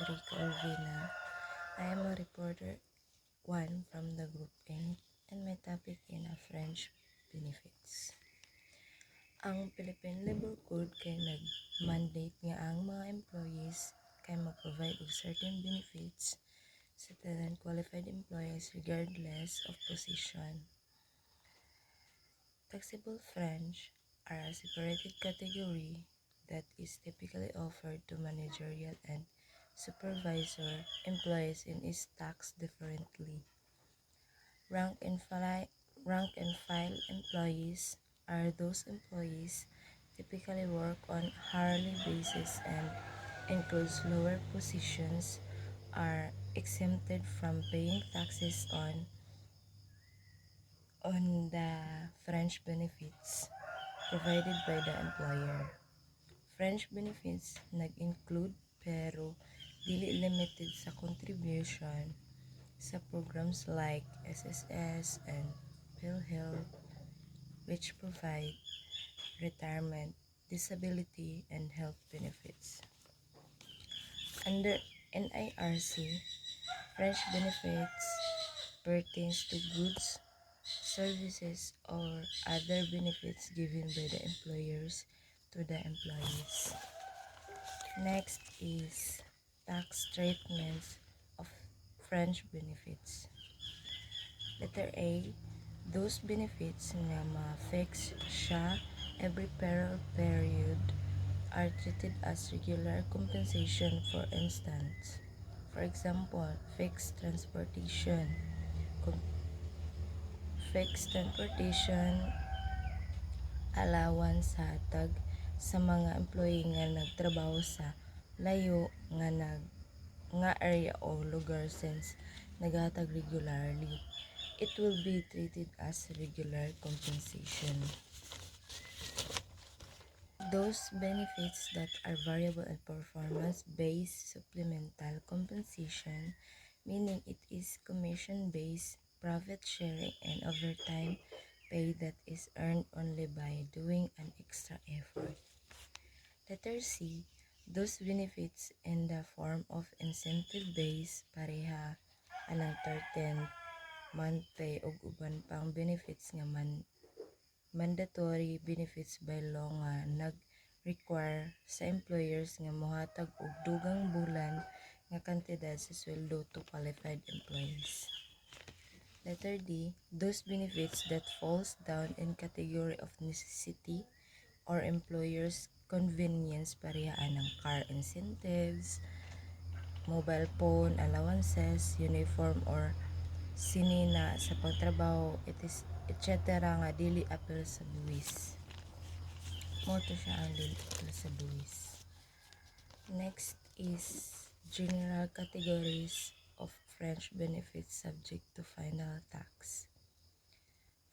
Rico Urbina. I am a reporter 1 from the Group Inc. and my topic in a French benefits. Ang Philippine Labor Code kay nag-mandate nga ang mga employees kay mag-provide of certain benefits sa tanan qualified employees regardless of position. Taxable French are a separated category that is typically offered to managerial and supervisor employees and is taxed differently. Rank and file employees are those employees typically work on hourly basis and includes lower positions are exempted from paying taxes on the French benefits provided by the employer. French benefits nag-include pero dili limited sa contribution sa programs like SSS and PhilHealth which provide retirement, disability, and health benefits. Under NIRC, French benefits pertains to goods, services, or other benefits given by the employers to the employees. Next is tax treatments of French benefits. Letter A, those benefits nga ma-fix siya every payroll period are treated as regular compensation. For instance, for example, fixed transportation allowance sa hatag sa mga employee nga nagtrabaho sa layo nga area o lugar since naghatag regularly. It will be treated as regular compensation. Those benefits that are variable and performance-based supplemental compensation, meaning it is commission-based, profit-sharing, and overtime pay that is earned only by doing an extra effort. Letter C, those benefits in the form of incentive-based, pareha anang 13th month pay ug uban pang benefits nga mandatory benefits by law nga nag-require sa employers nga mohatag og dugang bulan nga kantidad sa sweldo to qualified employees. Letter D, those benefits that falls down in category of necessity or employers convenience, pareha ng car incentives, mobile phone allowances, uniform or sinina sa pagtrabaho, etc. nga dili apel sa buwis. Moto siya ang dili apel sa buwis. Next is general categories of French benefits subject to final tax.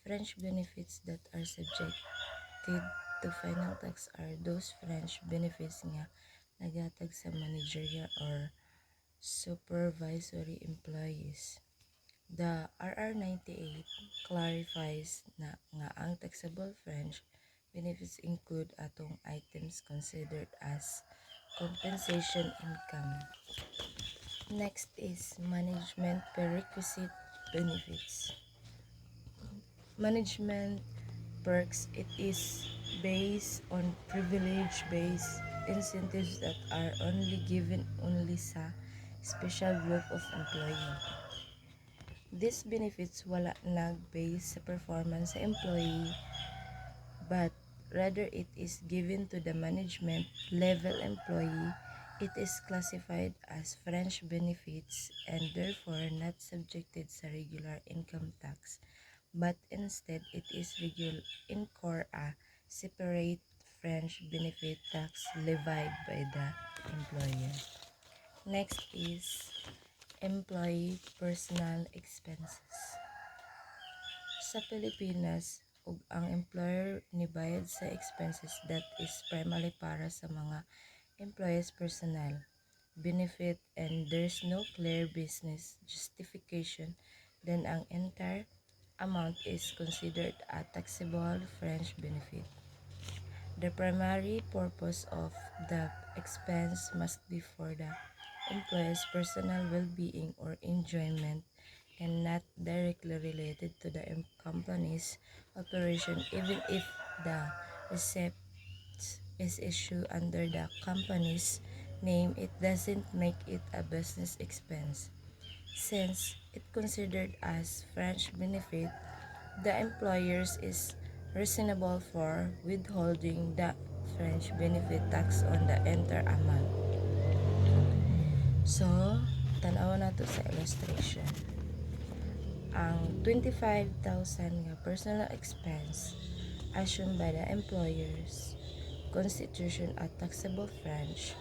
French benefits that are subjected to final tax are those French benefits nga naghatag sa managerial or supervisory employees. The RR 98 clarifies na nga ang taxable French benefits include atong items considered as compensation income. Next is management prerequisite benefits. Management perks, it is based on privilege-based incentives that are only given sa special group of employees. These benefits wala nag-base sa performance sa employee, but rather it is given to the management level employee. It is classified as French benefits and therefore not subjected sa regular income tax, but instead it is incur a separate French benefit tax levied by the employer. Next is employee personal expenses. Sa Pilipinas, ug ang employer nibayad sa expenses that is primarily para sa mga employees' personal benefit and there's no clear business justification, then ang entire amount is considered a taxable French benefit. The primary purpose of the expense must be for the employees' personal well-being or enjoyment and not directly related to the company's operation. Even if the receipt is issued under the company's name, it doesn't make it a business expense. Since it considered as fringe benefit, the employers is reasonable for withholding the fringe benefit tax on the entire amount. So, tanaw na to sa illustration. Ang 25,000 nga personal expense assumed by the employers constitution a taxable fringe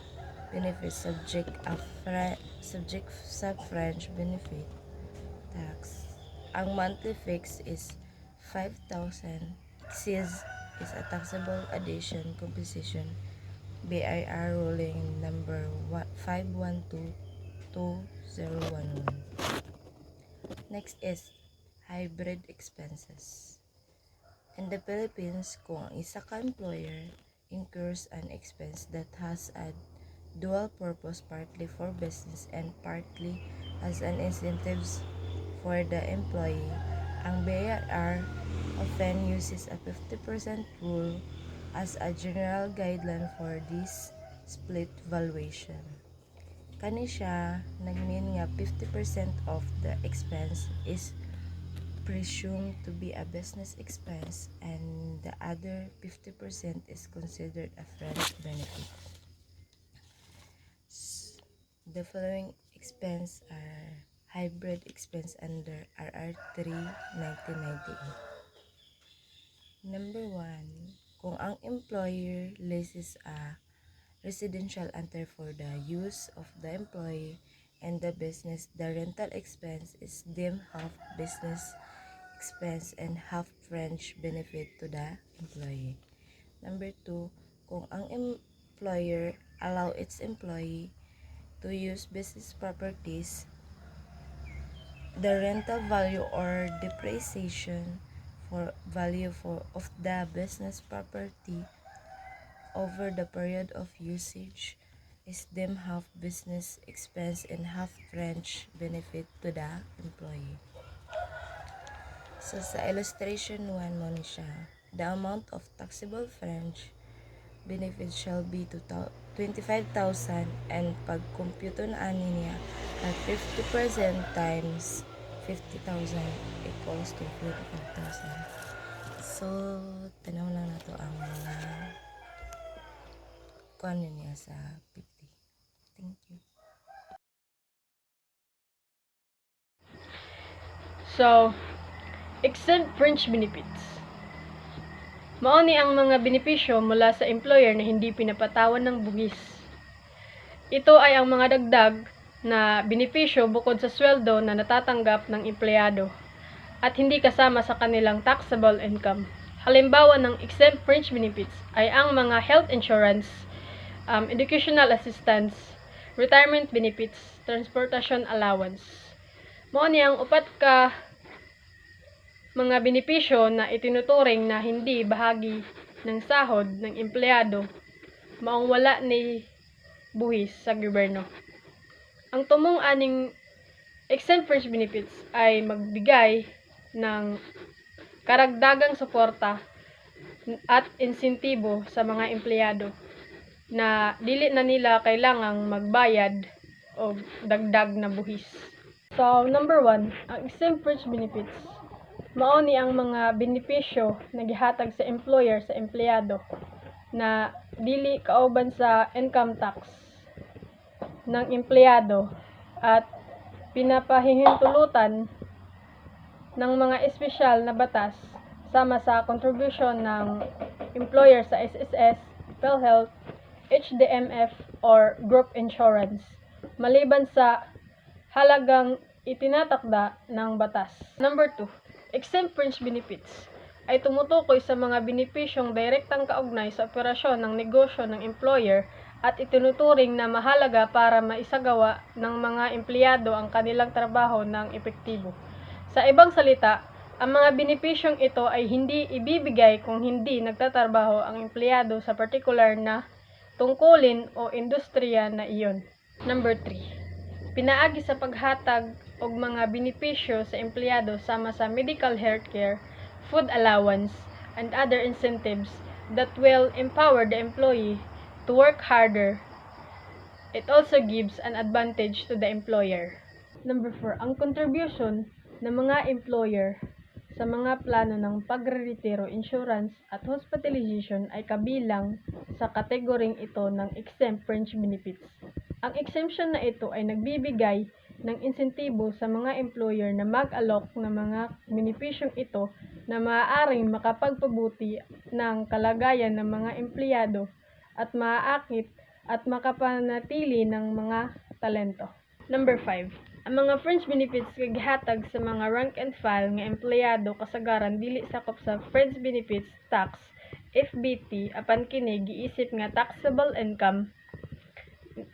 benefit subject sa fringe benefit tax. Ang monthly fix is 5,000. Exceeds is a taxable addition composition BIR ruling number 512-2011. Next is hybrid expenses. In the Philippines, kung ang isa ka employer incurs an expense that has a dual purpose, partly for business and partly as an incentives for the employee, ang BIR often uses a 50% rule as a general guideline for this split valuation. Kani siya nagmean nga 50% of the expense is presumed to be a business expense and the other 50% is considered a fringe benefit. The following expense are hybrid expense under RR 3, 1998. Number 1, kung ang employer leases a residential enter for the use of the employee and the business, the rental expense is deemed half business expense and half fringe benefit to the employee. Number 2, kung ang employer allow its employee to use business properties, the rental value or depreciation for value of the business property over the period of usage is deemed half business expense and half fringe benefit to the employee. So sa illustration 1 mo ni siya, the amount of taxable fringe benefit shall be 25,000 and pag compute na ani niya at 50% times 50,000 equals to 45,000. So tanaw lang nato ang mga kuan niya sa 50. Thank you. So, exempt fringe benefits. Mao ni ang mga benepisyo mula sa employer na hindi pinapatawan ng buwis. Ito ay ang mga dagdag na benepisyo bukod sa sweldo na natatanggap ng empleyado at hindi kasama sa kanilang taxable income. Halimbawa ng exempt fringe benefits ay ang mga health insurance, educational assistance, retirement benefits, transportation allowance. Mao ni ang upat ka mga benepisyo na itinuturing na hindi bahagi ng sahod ng empleyado maong wala ni buhis sa gobyerno. Ang tumong aning exempt fringe benefits ay magbigay ng karagdagang suporta at insentibo sa mga empleyado na dili na nila kailangang magbayad o dagdag na buhis. So, number 1, ang exempt fringe benefits. Mao ni ang mga benepisyo na gihatag sa employer sa empleyado na dili kauban sa income tax ng empleyado at pinapahihintulutan ng mga espesyal na batas sama sa contribution ng employer sa SSS, PhilHealth, HDMF, or group insurance, maliban sa halagang itinatakda ng batas. Number 2, exempt fringe benefits ay tumutukoy sa mga benepisyong direktang kaugnay sa operasyon ng negosyo ng employer at itinuturing na mahalaga para maisagawa ng mga empleyado ang kanilang trabaho ng epektibo. Sa ibang salita, ang mga benepisyong ito ay hindi ibibigay kung hindi nagtatrabaho ang empleyado sa partikular na tungkulin o industriya na iyon. Number 3. Pinaagi sa paghatag og mga benepisyo sa empleyado sama sa medical healthcare, food allowance, and other incentives that will empower the employee to work harder. It also gives an advantage to the employer. Number 4, ang contribution ng mga employer sa mga plano ng pagre-retiro, insurance at hospitalization ay kabilang sa kategoring ito ng exempt fringe benefits. Ang exemption na ito ay nagbibigay ng insentibo sa mga employer na mag-alok ng mga benepisyong ito na maaaring makapagpabuti ng kalagayan ng mga empleyado at maaakit at makapanatili ng mga talento. Number 5. Ang mga fringe benefits kay gihatag sa mga rank and file nga empleyado kasagaran dili sakop sa fringe benefits tax FBT apan kini giisip nga taxable income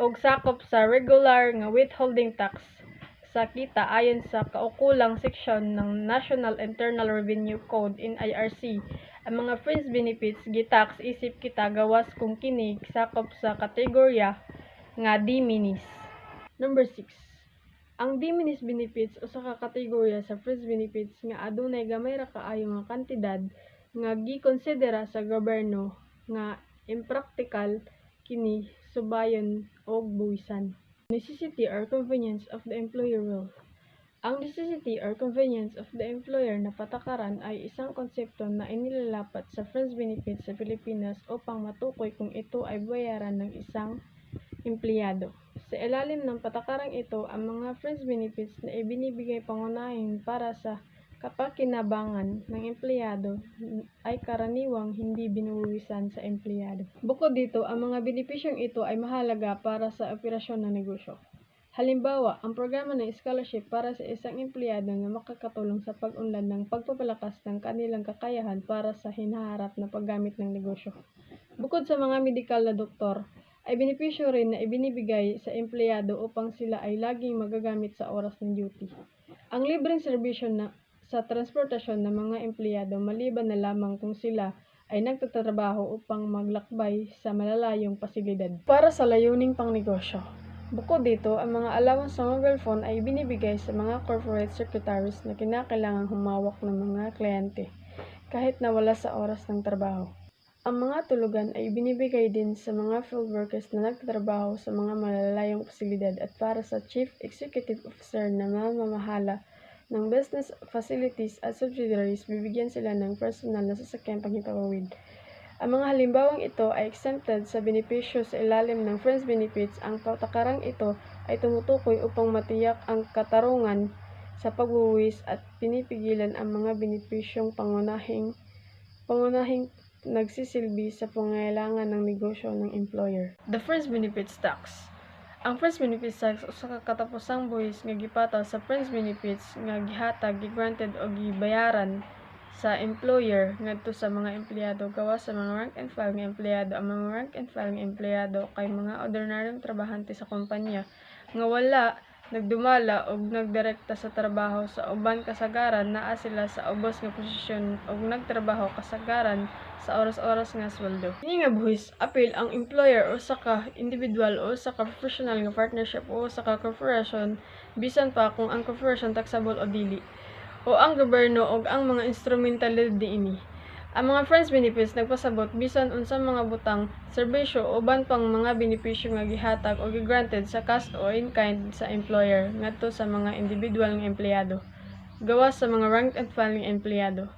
og sakop sa regular nga withholding tax sa kita ayon sa kaukulang seksyon ng National Internal Revenue Code NIRC. Ang mga fringe benefits gitax isip kita gawas kung kini sakop sa kategorya nga de minimis. Number 6. Ang de minimis benefits usa ka kategorya sa fringe benefits nga adunay gamay ra kaayo nga kantidad nga gikonsidera sa gobyerno nga impractical kini subayon og buwisan. Necessity or convenience of the employer rule. Ang necessity or convenience of the employer na patakaran ay isang konsepto na inilalapat sa fringe benefits sa Pilipinas upang matukoy kung ito ay bayaran ng isang empleyado. Sa ilalim ng patakarang ito, ang mga fringe benefits na ibinibigay pangunahin para sa kapakinabangan ng empleyado ay karaniwang hindi binuwisan sa empleyado. Bukod dito, ang mga benepisyong ito ay mahalaga para sa operasyon ng negosyo. Halimbawa, ang programa ng scholarship para sa isang empleyado na makakatulong sa pag-unlad ng pagpapalakas ng kanilang kakayahan para sa hinaharap na paggamit ng negosyo. Bukod sa mga medikal na doktor, ay benepisyo rin na ibinibigay sa empleyado upang sila ay laging magagamit sa oras ng duty. Ang libreng serbisyo sa transportasyon ng mga empleyado maliban na lamang kung sila ay nagtatrabaho upang maglakbay sa malalayong pasilidad para sa layuning pangnegosyo. Bukod dito, ang mga allowance sa mobile phone ay binibigay sa mga corporate secretaries na kinakailangang humawak ng mga kliyente kahit na wala sa oras ng trabaho. Ang mga tulugan ay binibigay din sa mga field workers na nagtatrabaho sa mga malalayong pasilidad at para sa chief executive officer na mamamahala ng business facilities at subsidiaries, bibigyan sila ng personal na sasakyan panghimpapawid. Ang mga halimbawang ito ay exempted sa benepisyo sa ilalim ng fringe benefits. Ang patakarang ito ay tumutukoy upang matiyak ang katarungan sa pagbuwis at pinipigilan ang mga benepisyong pangunahing nagsisilbi sa pangailangan ng negosyo ng employer. The fringe benefits tax. Ang fringe benefits tax usa ka katapusang buhis nga gipataw sa fringe benefits nga gihatag, gigranted o gibayaran sa employer ngadto sa mga empleyado gawas sa mga rank and file nga empleyado. Ang mga rank and file nga empleyado kay mga ordinaryong trabahante sa kumpanya nga wala nagdumala og nagdirekta sa trabaho sa uban kasagaran naa sila sa ubos nga posisyon og nagtrabaho kasagaran sa oras-oras nga sweldo. Kini nga buhis apil ang employer o sa ka individual o sa ka professional nga partnership o sa ka corporation bisan pa kung ang corporation taxable o dili o ang gobyerno og ang mga instrumentalidad diini. Ang mga fringe benefits nagpasabot bisan unsang mga butang, serbisyo o uban pang mga benepisyo nga gihatag o gigranted sa cash o in kind sa employer ngadto sa mga individual nga empleyado gawas sa mga rank and file nga empleyado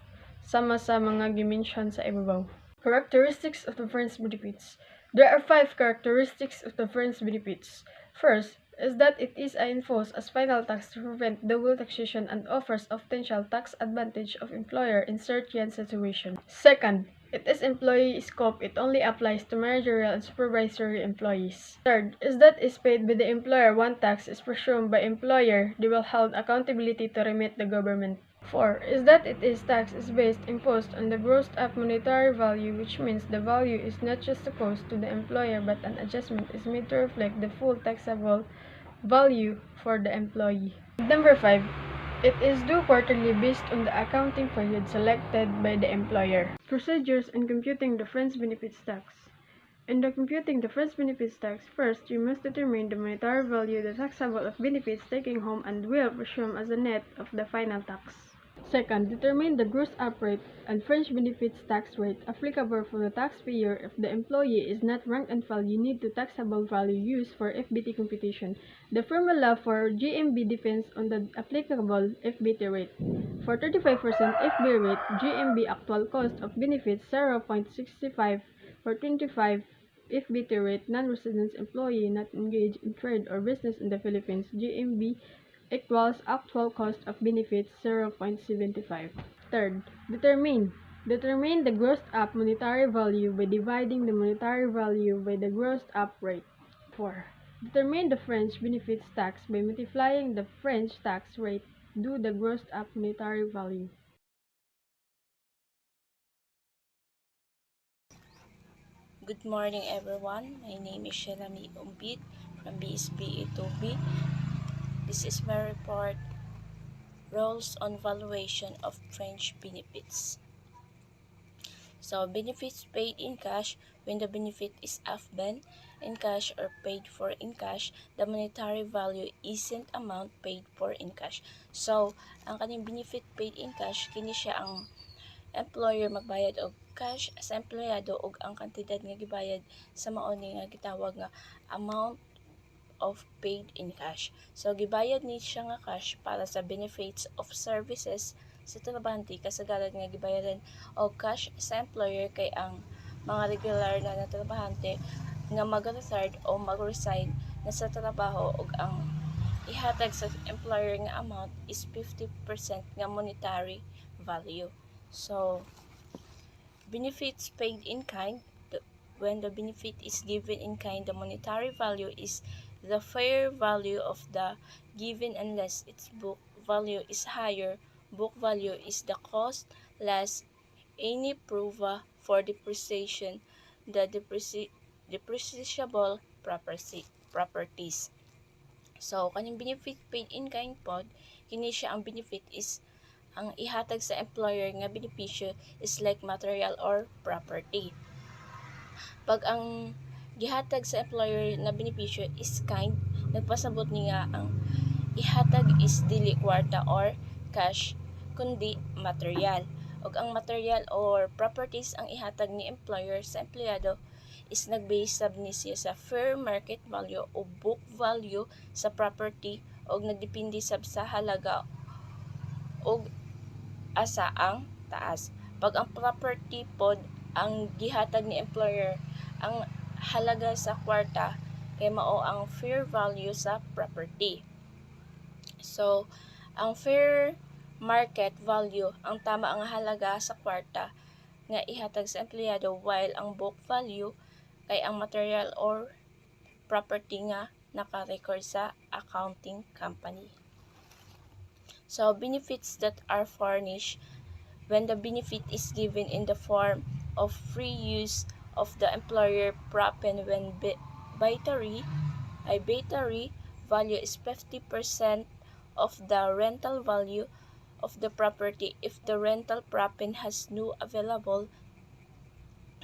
sama sa mga gimension sa ibabaw. Characteristics of the fringe benefits. There are 5 characteristics of the fringe benefits. First is that it is enforced as final tax to prevent double taxation and offers a potential tax advantage of employer in certain situations. Second, it is employee scope. It only applies to managerial and supervisory employees. Third is that is paid by the employer one tax is presumed by employer, they will hold accountability to remit the government. 4 is that it is tax is based imposed on the grossed up monetary value, which means the value is not just supposed to the employer but an adjustment is made to reflect the full taxable value for the employee. Number 5, it is due quarterly based on the accounting period selected by the employer. Procedures in computing the fringe benefits tax. In the computing the fringe benefits tax, first you must determine the monetary value, the taxable of benefits taken home and will presume as a net of the final tax. Second, determine the gross up rate and fringe benefits tax rate applicable for the taxpayer if the employee is not rank and file unit to taxable value used for FBT computation. The formula for GMB depends on the applicable FBT rate. For 35% FB rate, GMB actual cost of benefits 0.65. For 25 FBT rate, non-resident employee not engaged in trade or business in the Philippines, GMB equals actual cost of benefits 0.75. Third, determine the grossed up monetary value by dividing the monetary value by the grossed up rate. 4. Determine the fringe benefits tax by multiplying the fringe tax rate to the grossed up monetary value. Good morning, everyone. My name is Shelami Umbit from BSBA 2B. This is my report, Rules on Valuation of Fringe Benefits. So, benefits paid in cash when the benefit is AFBEN in cash or paid for in cash, the monetary value isn't amount paid for in cash. So, ang kaning benefit paid in cash, kini siya ang employer magbayad og cash sa empleyado og ang kantidad nga gibayad sa mao ni nga gitawag nga amount of paid in cash. So gibayad ni siya nga cash para sa benefits of services sa trabahante, kasagaran nga gibayaran og cash sa employer kay ang mga regular na trabahante nga mag-retire o mag-resign na sa trabaho og ang ihatag sa employer nga amount is 50% nga monetary value. So, benefits paid in kind, when the benefit is given in kind, the monetary value is the fair value of the given unless its book value is higher. Book value is the cost less any prova for depreciation, the depreciable properties. So, kaning benefit paid in kind pod, kini siya ang benefit is ang ihatag sa employer nga benepisyo is like material or property. Pag ang gihatag sa employer na benepisyo is kind, nagpasabot ni nga ang ihatag is dili kwarta or cash, kundi material. Og ang material or properties ang ihatag ni employer sa empleyado is nag-base sab ni siya sa fair market value o book value sa property og nagdepende sab sa halaga og asa ang taas. Pag ang property pod ang gihatag ni employer, ang halaga sa kwarta kay mao ang fair value sa property. So, ang fair market value ang tama ang halaga sa kwarta nga ihatag sa empleyado, while ang book value kay ang material or property nga naka-record sa accounting company. So, benefits that are furnished when the benefit is given in the form of free use of the employer property when battery value is 50% of the rental value of the property if the rental property has no available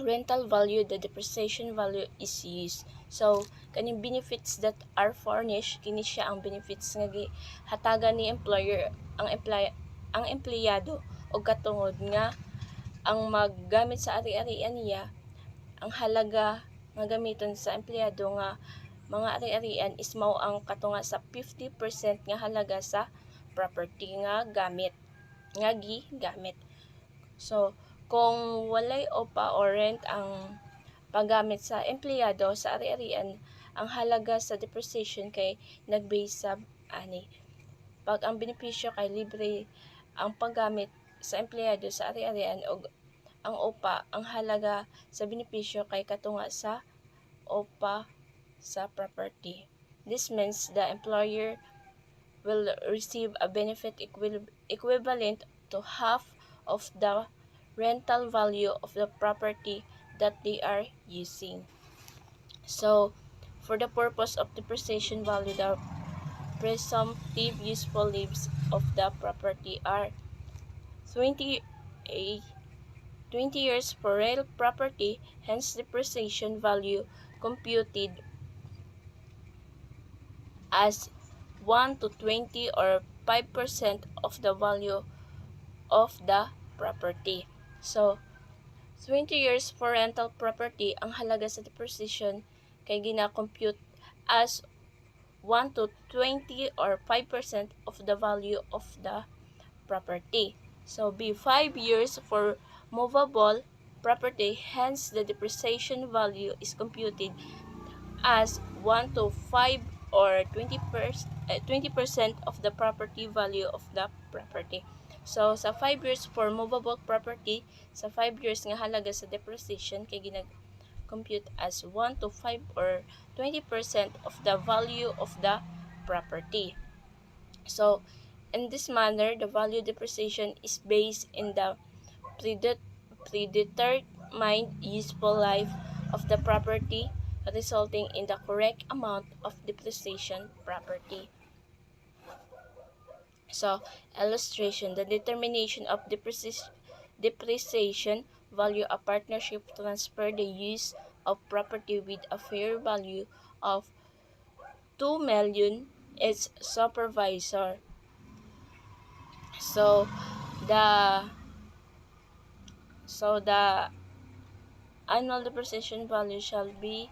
rental value, the depreciation value is used. So, kaning benefits that are furnished, kini siya ang benefits nga gihatagan ni employer ang empleyado og katungod nga ang maggamit sa ari-arian niya, ang halaga nga gamiton sa empleyado nga mga ari-arian is mao ang katunga sa 50% nga halaga sa property nga gigamit. So, kung walay OPA or rent ang paggamit sa empleyado sa ari-arian, ang halaga sa depreciation kay nag-base sa ani. Pag ang benepisyo kay libre ang paggamit sa empleyado sa ari-arian og ang OPA, ang halaga sa benepisyo kay katunga sa OPA sa property. This means the employer will receive a benefit equivalent to half of the rental value of the property that they are using. So, for the purpose of depreciation value, the presumptive useful lives of the property are 20 20 years for real property, hence depreciation value computed as 1 to 20 or 5% of the value of the property. So, 20 years for rental property, ang halaga sa depreciation kay gina-compute as 1 to 20 or 5% of the value of the property. So, B, 5 years for movable property, hence the depreciation value is computed as 1 to 5 or 20% of the property value of the property. So, sa 5 years for movable property, sa 5 years nga halaga sa depreciation, kay compute as 1 to 5 or 20% of the value of the property. So, in this manner, the value depreciation is based in the predetermined useful life of the property, resulting in the correct amount of depreciation property. So, illustration, the determination of depreciation value, a partnership transfer the use of property with a fair value of 2 million its supervisor. So the annual depreciation value shall be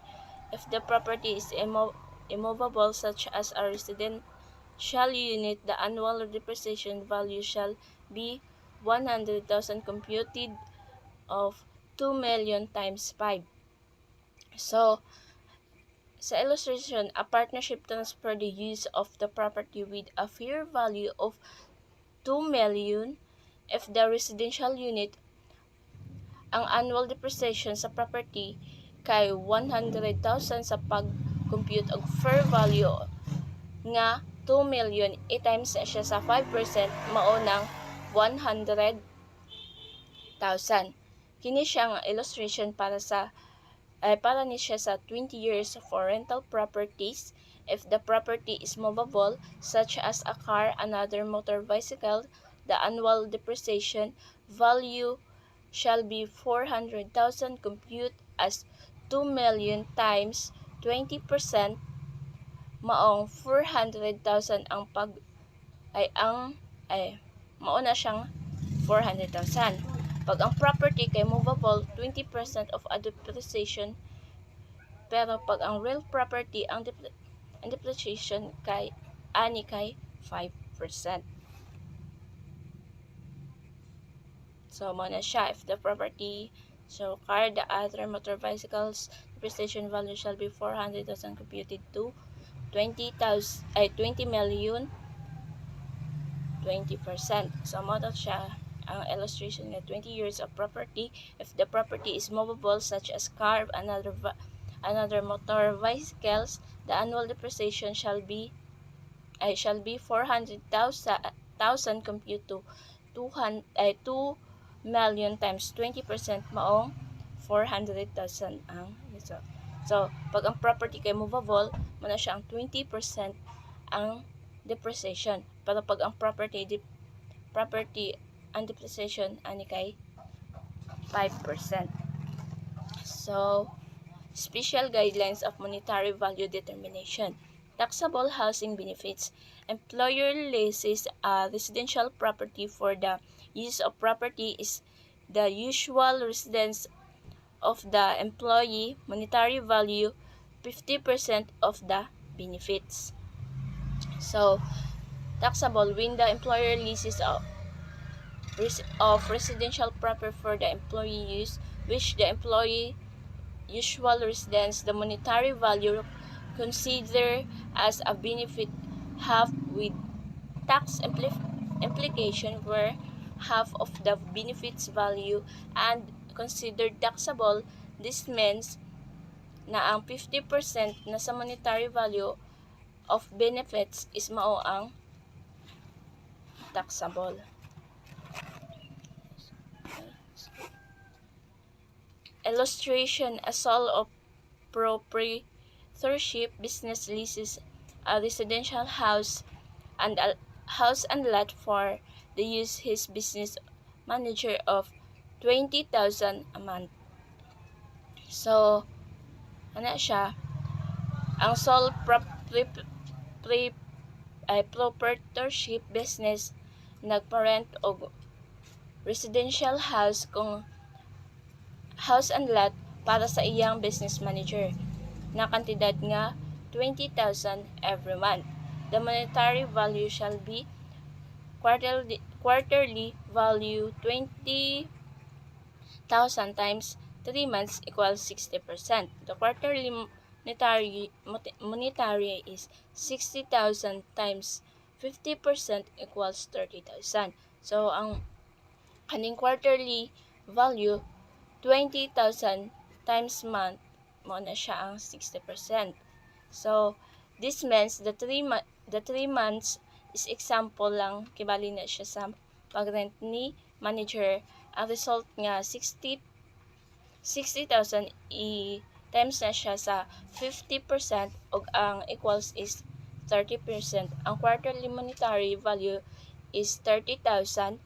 if the property is immovable, such as a residential unit, the annual depreciation value shall be 100,000 computed of 2 million times 5. So, sa illustration, a partnership transfer the use of the property with a fair value of 2 million if the residential unit, ang annual depreciation sa property kay 100,000 sa pag-compute og fair value nga 2 million, i-times siya sa 5%, mao nang 100,000. Kini siya nga illustration para ni siya sa 20 years for rental properties. If the property is movable, such as a car, another motor bicycle, the annual depreciation value shall be 400,000 compute as 2 million times 20%, maong 400,000 ang mauna siyang 400,000. Pag ang property kay movable, 20% of a depreciation, pero pag ang real property, ang depreciation kay 5%. So, mo na siya. If the property, so car, the other motor bicycles, depreciation value shall be 400,000 computed to 20 million, 20%. So, mo na siya ang illustration nga 20 years of property. If the property is movable, such as car, another motor vehicles, the annual depreciation shall be 400,000 compute to 2 million times 20%, maong 400,000 ang result. So, pag ang property kay movable, muna siya ang 20% ang depreciation. Pero pag ang property ang depreciation ani kay 5%. So, special guidelines of monetary value determination. Taxable housing benefits. Employer leases a residential property for the use of property is the usual residence of the employee. Monetary value 50% of the benefits. So, taxable when the employer leases of residential property for the employee use, which the employee usual residence, the monetary value considered as a benefit half with tax implication where half of the benefits value and considered taxable. This means na ang 50% na sa monetary value of benefits is mao ang taxable. Illustration, a sole of proprietorship business leases a residential house and lot for the use his business manager of 20,000 a month. So, ano siya, ang sole proprietorship business nagparent og residential house kung house and lot para sa iyang business manager na kantidad nga 20,000 every month. The monetary value shall be quarterly value 20,000 times 3 months equals 60%. The quarterly monetary is 60,000 times 50% equals 30,000. So, ang kaning quarterly value 20,000 times month mo na siya ang 60%. So, this means the 3 months is example lang, kibali na siya sa pag-rent ni manager. Ang result nga 60,000 times na siya sa 50% ug ang equals is 30%. Ang quarterly monetary value is 30,000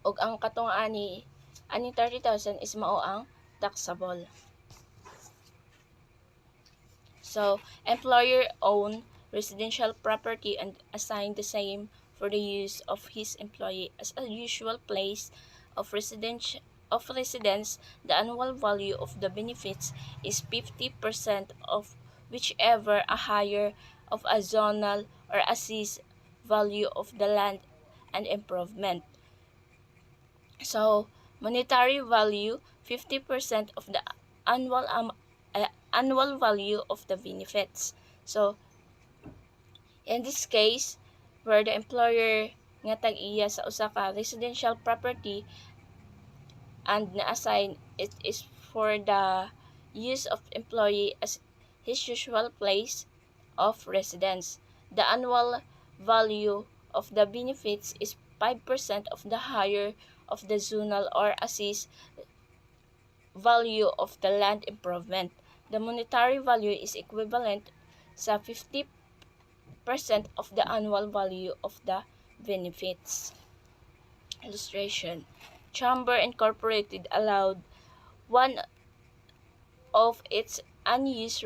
ug ang katong ani 30,000 is mao ang taxable. So, employer own residential property and assign the same for the use of his employee as a usual place of residence. The annual value of the benefits is 50% of whichever a higher of a zonal or assessed value of the land and improvement. So, monetary value 50% of the annual value of the benefits. So, in this case, where the employer nga tag-iya sa usa ka residential property and na-assign it is for the use of employee as his usual place of residence. The annual value of the benefits is 5% of the higher of the zonal or assessed value of the land improvement. The monetary value is equivalent sa 50% of the annual value of the benefits. Illustration. Chamber Incorporated allowed one of its unused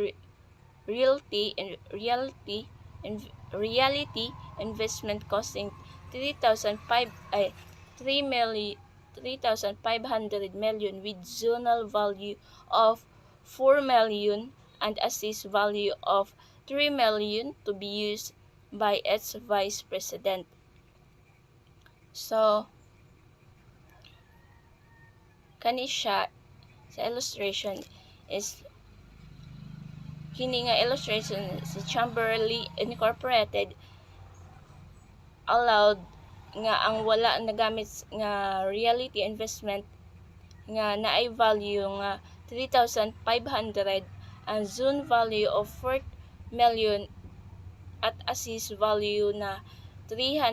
realty investment costing 3,500 million with zonal value of 4 million and assessed value of 3 million to be used by its vice president. So, kani siya sa illustration is kini nga illustration si Chamberlain Incorporated allowed nga ang wala nagamit nga realty investment nga naay value nga 3,500 ang zone value of 4 million at assessed value na 3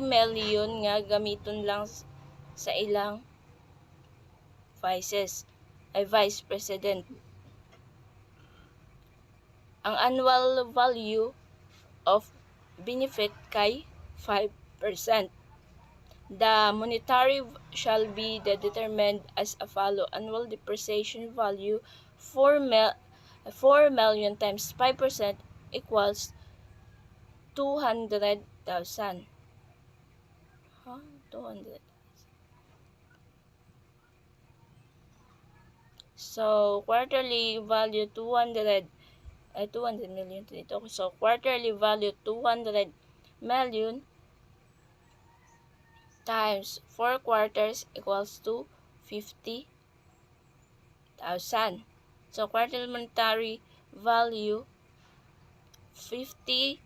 million nga gamiton lang sa ilang vice president. Ang annual value of benefit kay 5%. The monetary shall be determined as a follow. Annual depreciation value 4 million times 5% equals 200,000. 200. So, quarterly value 200 million dito. So, quarterly value 200 million times 4 quarters equals to 50,000. So, quarterly monetary value 50,000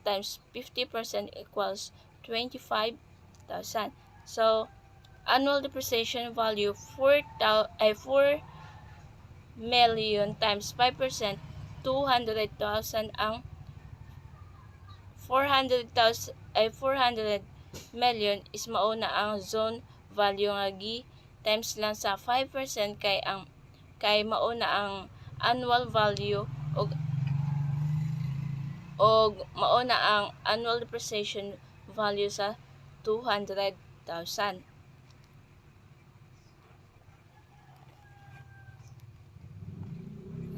times 50% equals 25,000. So, annual depreciation value 4 million times 5%, 200,000 ang 400 million is mao na ang zone value nga gi times lang sa 5% kay mao na ang annual value og mao na ang annual depreciation value sa 200,000.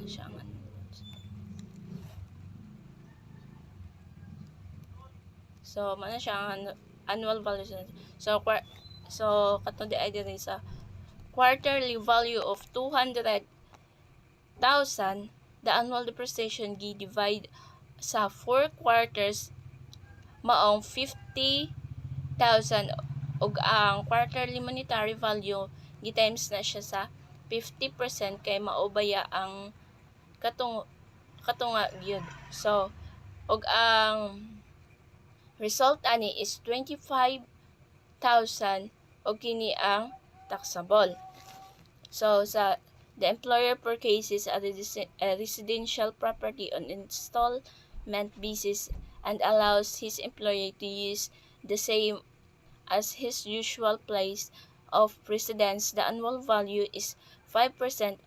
Siya ang So, mana siya ang annual value. So katong di ay diri sa quarterly value of 200,000, the annual depreciation gi-divide sa 4 quarters maong 50,000 ug ang quarterly monetary value gi-times na siya sa 50% kay maubaya ang katunga gyud. So ug ang result ani is 25,000 ug kini ang taxable. So sa the employer purchases a residential property on installment basis and allows his employee to use the same as his usual place of residence. The annual value is 5%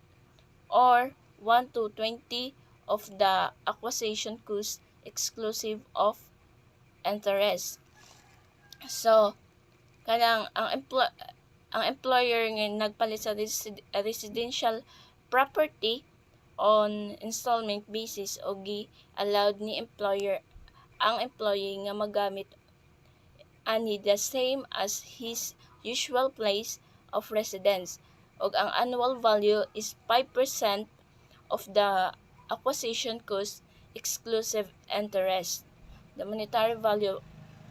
or 1 to 20 of the acquisition cost exclusive of interest. So kanang ang employer nga nagpalit sa residential property on installment basis o allowed ni ang employee nga magamit ani the same as his usual place of residence ug ang annual value is 5% of the acquisition cost exclusive interest. The monetary value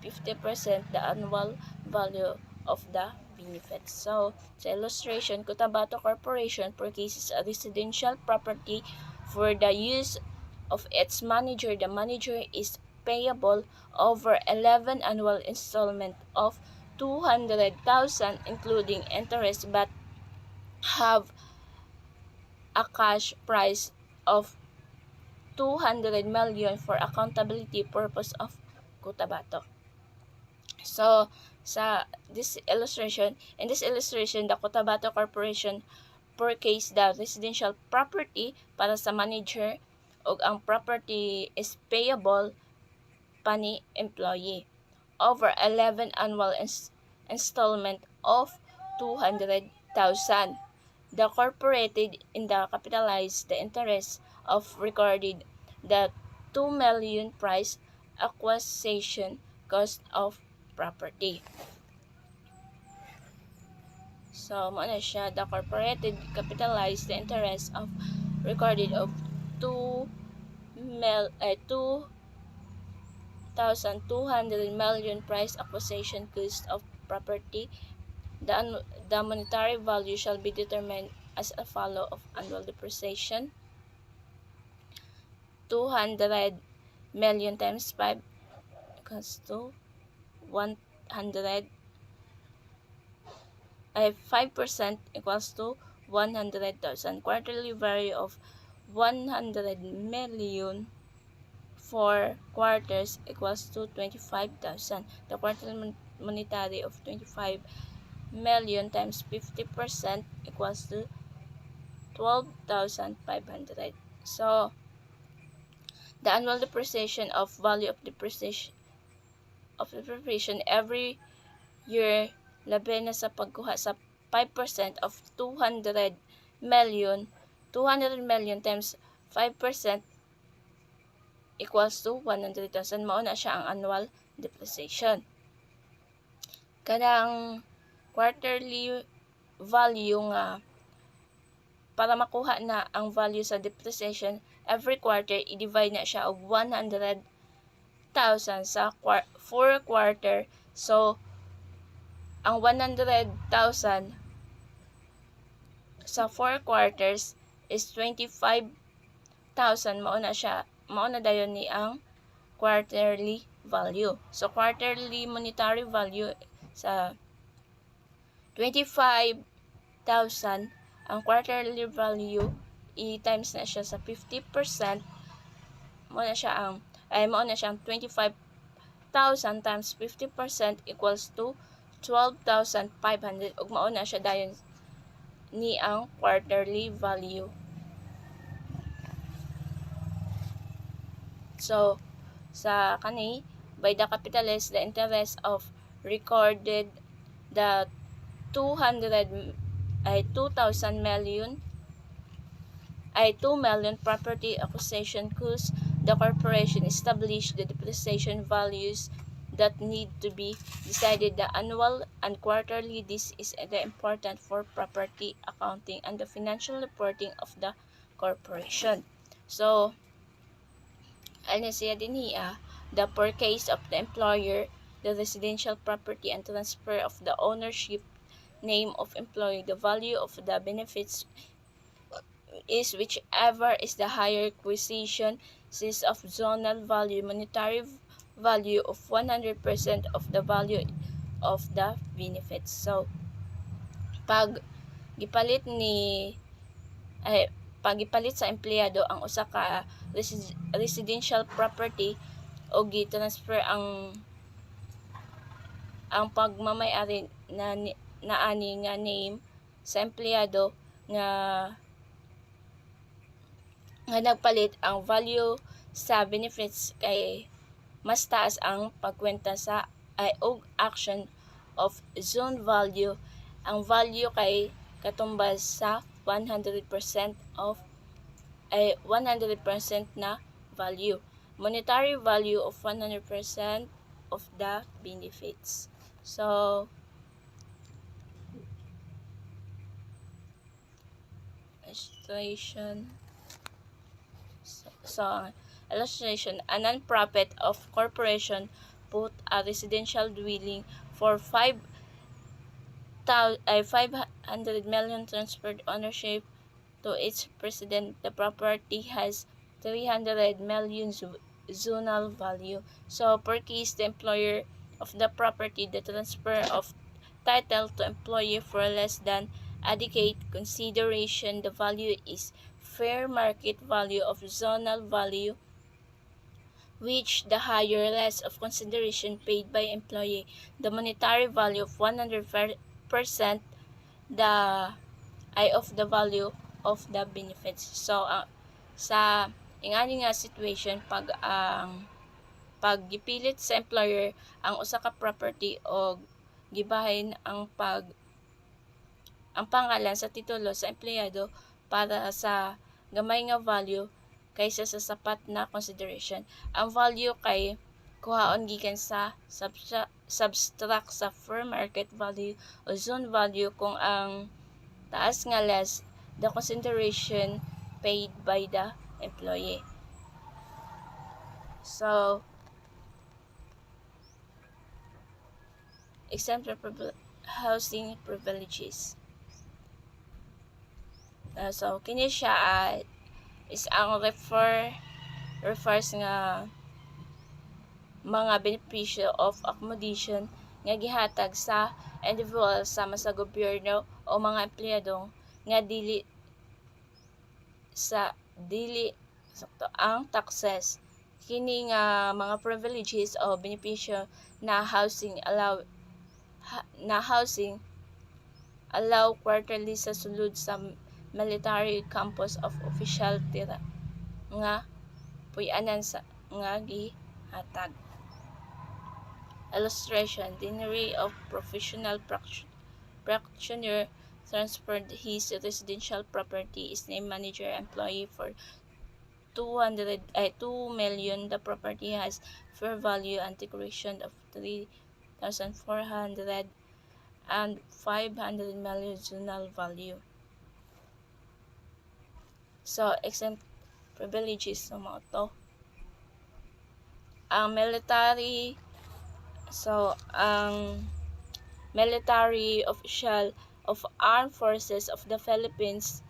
50%, the annual value of the benefits. So, sa illustration, Cotabato Corporation purchases a residential property for the use of its manager. The manager is payable over 11 annual installment of 200,000 including interest but have a cash price of 200 million for accountability purpose of Cotabato. So, in this illustration, the Cotabato Corporation purchased the residential property para sa manager ug ang property is payable pa ni employee over 11 annual installment of 200,000. The corporated in the capitalized the interest of recorded the 2 million price acquisition cost of property. So, mo na siya, the corporated capitalized the interest of recorded of 2,200 million price acquisition cost of property. The monetary value shall be determined as a follow of annual depreciation. 200 million times 5 equals to 100. 5% equals to 100,000. Quarterly value of 100 million for quarters equals to 25,000. The quarterly monetary of 25 million times 50% equals to 12,500. So, the annual depreciation of value of depreciation every year labi na sa pagkuha sa 5% of 200 million. 200 million times 5% equals to 100,000. Mao na siya ang annual depreciation. Kanang quarterly value nga para makuha na ang value sa depreciation every quarter i-divide na siya og 100,000 sa 4 quarter. So ang 100,000 sa 4 quarters is 25,000. Mao na dayon ni ang quarterly value. So quarterly monetary value sa 25,000, ang quarterly value i-times na siya sa 50%. Mao na siya ang 25,000 times 50% equals to 12,500 ug mao na siya dayon ni ang quarterly value. So sa kani by the capitalist the interest of recorded the 2,000 million 2 million property acquisition costs. The corporation established the depreciation values that need to be decided the annual and quarterly. This is important for property accounting and the financial reporting of the corporation. So, ano siya din hiya, the purchase of the employer, the residential property and transfer of the ownership name of employee, the value of the benefits is whichever is the higher acquisition says of zonal value, monetary value of 100% of the value of the benefits. So, pag gipalit ni ay pag gipalit sa empleyado ang usa ka residential property o gi-transfer ang pagmamay-ari na ani nga name sa empleyado nga nagpalit, ang value sa benefits kay mas taas ang pagkwenta sa og action of zone value. Ang value kay katumbas sa 100% of 100% na value. Monetary value of 100% of the benefits. So, illustration, a non-profit of corporation put a residential dwelling for 500 million transferred ownership to its president. The property has 300 million zonal value. So, per case, the employer of the property, the transfer of title to employee for less than adequate consideration, the value is fair market value of zonal value, which the higher less of consideration paid by employee, the monetary value of 100% the of the value of the benefits. So, sa ingani nga situation, pag gipilit sa employer ang usa ka property o gibahin ang pangalan sa titulo sa empleyado para sa gamay nga value kaysa sa sapat na consideration. Ang value kay kuhaon gikan sa subtract sa fair market value o zone value kung ang taas nga less the consideration paid by the employee. So, exempt housing privileges. So, kini siya is ang refers nga mga benepisyo of accommodation nga gihatag sa individual sama sa gobyerno o mga empleyado nga dili ang taxes. Kini nga mga privileges o benepisyo na housing allow quarterly sa sulod sa military campus of official tira nga puy-anan sa nga gihatag. Illustration, deanery of professional practitioner transferred his residential property is named manager employee for 2 million. The property has fair value and decoration of 3,400 and 500 million zonal value. So, exempt privileges sa mga to. Ang military official of Armed Forces of the Philippines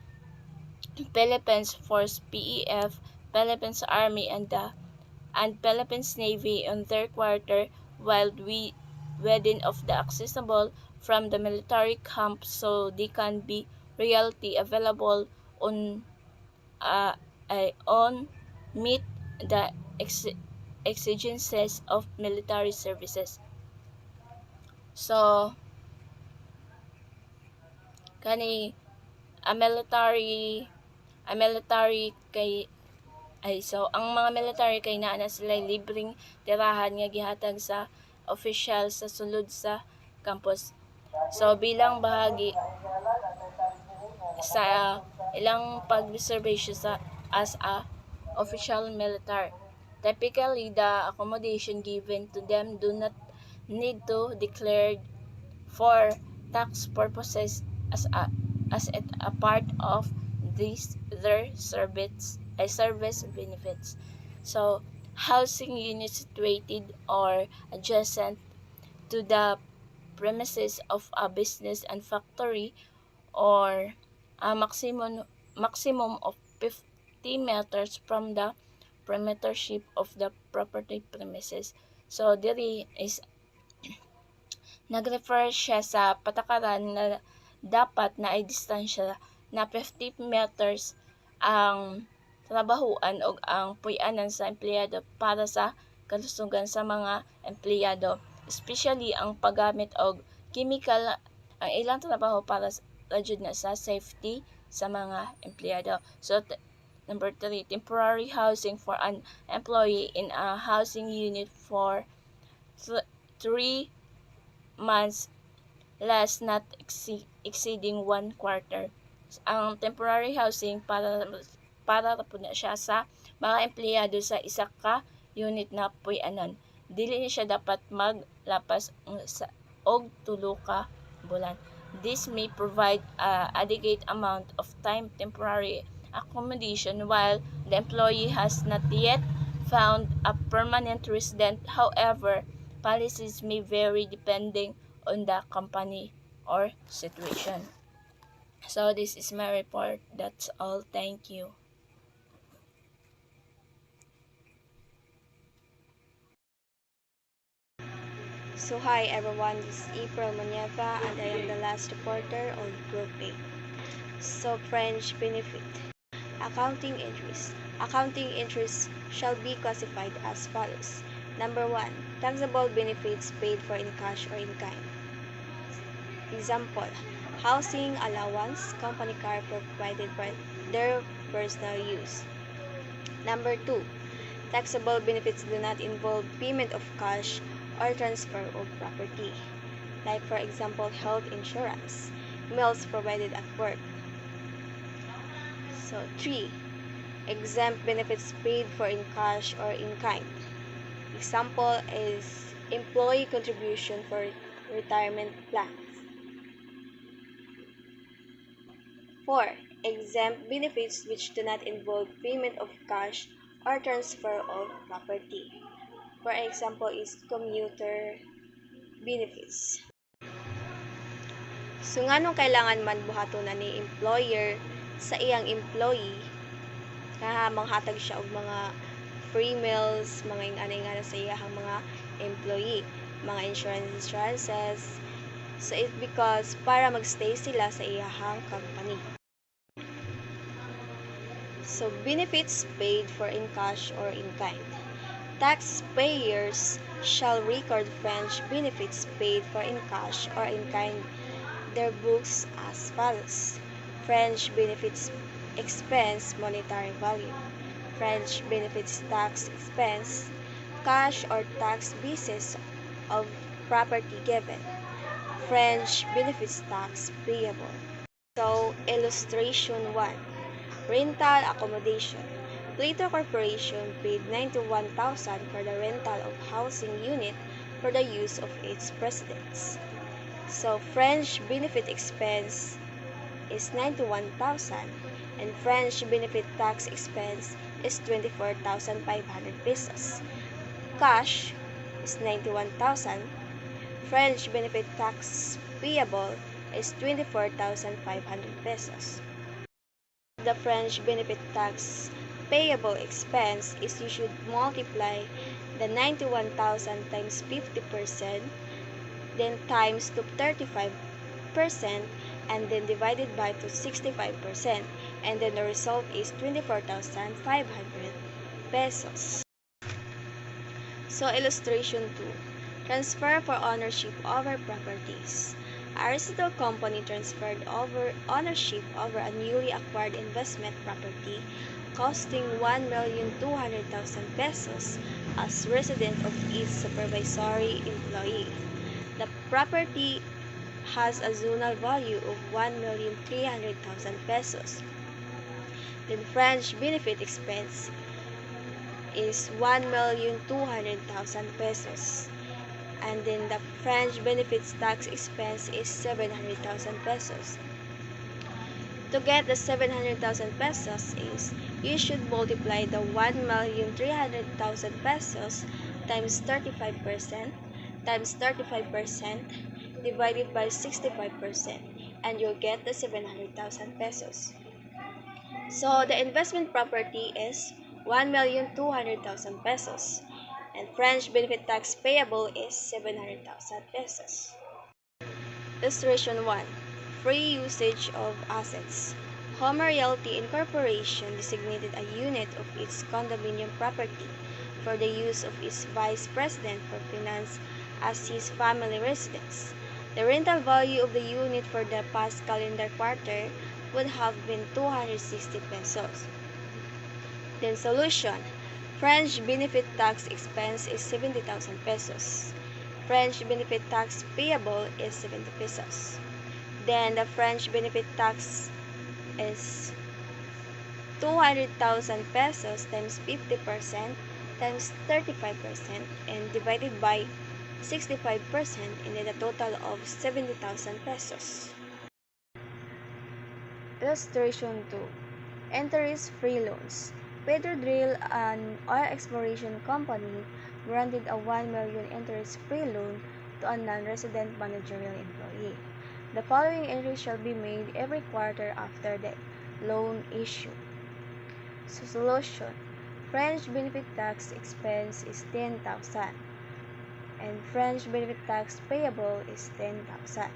Force PEF, Philippines Army and Philippines Navy on their quarter while within of the accessible from the military camp, so they can be realty available on meet the exigencies of military services. So, kani a military kay so ang mga military kay naa na sila libreng tirahan nga gihatag sa official sa sulod sa campus. So bilang bahagi sa ilang pag-reservation as a official military. Typically, the accommodation given to them do not need to declare for tax purposes as a part of their service benefits. So, housing units situated or adjacent to the premises of a business and factory or a maximum of 50 meters from the perimeter of the property premises. So, diri is nag-refer siya sa patakaran na dapat na ay distansya na 50 meters ang trabahuan o ang puy-anan sa empleyado para sa kalusugan sa mga empleyado, especially ang paggamit og chemical ang ilang trabaho para jud na sa safety sa mga empleyado. So number 3, temporary housing for an employee in a housing unit for 3 months last not exceeding 1 quarter. Ang temporary housing para po na siya sa mga empleyado sa isa ka unit na puy-anan. Dili ni siya dapat maglapas sa og 3 ka bulan. This may provide adequate amount of time temporary accommodation while the employee has not yet found a permanent resident. However, policies may vary depending on the company or situation. So this is my report. That's all. Thank you. So hi everyone, this is April Monieva and I am the last reporter of Group A. So French benefit. Accounting entries. Accounting entries shall be classified as follows. Number 1. Taxable benefits paid for in cash or in kind. Example, housing allowance, company car provided for their personal use. Number 2. Taxable benefits do not involve payment of cash or transfer of property, like for example health insurance, meals provided at work. So 3. Exempt benefits paid for in cash or in kind. Example is employee contribution for retirement plans. 4. Exempt benefits which do not involve payment of cash or transfer of property. For example is commuter benefits. So nganong kailangan man buhaton ni employer sa iyang employee nga manghatag siya og mga free meals, mga ingana sa iyang mga employee, mga insurances. So it's because para magstay sila sa iyang company. So benefits paid for in cash or in kind. Taxpayers shall record French benefits paid for in cash or in kind their books as follows. French benefits expense monetary value. French benefits tax expense cash or tax basis of property given. French benefits tax payable. So, illustration 1. Rental accommodation. Plato Corporation paid $91,000 for the rental of housing unit for the use of its residents. So, French benefit expense is $91,000 and French benefit tax expense is 24,500 pesos. Cash is 91,000. French benefit tax payable is 24,500 pesos. The French benefit tax payable expense is you should multiply the 91,000 times 50%, then times to 35%, and then divided by to 65%, and then the result is 24,500 pesos. So illustration 2. Transfer for ownership over properties. Aristotle Company transferred over ownership over a newly acquired investment property costing 1,200,000 pesos as resident of its supervisory employee. The property has a zonal value of 1,300,000 pesos. The French benefit expense is 1,200,000 pesos. And then the French benefits tax expense is 700,000 pesos. To get the 700,000 pesos is, you should multiply the 1,300,000 pesos times 35% times 35% divided by 65% and you'll get the 700,000 pesos. So the investment property is 1,200,000 pesos and French benefit tax payable is 700,000 pesos. Illustration 1. Free usage of assets. Homer Realty Incorporation designated a unit of its condominium property for the use of its vice president for finance as his family residence. The rental value of the unit for the past calendar quarter would have been 260 pesos. Then solution. French benefit tax expense is 70,000 pesos. French benefit tax payable is 70 pesos. Then the French benefit tax is 200,000 pesos times 50% times 35% and divided by 65% and then a total of 70,000 pesos. Illustration 2. Interest-free loans. Pedrodrill, an oil exploration company, granted a 1 million interest-free loan to a non-resident managerial employee. The following entry shall be made every quarter after the loan issue. So solution. French benefit tax expense is 10,000 and French benefit tax payable is 10,000.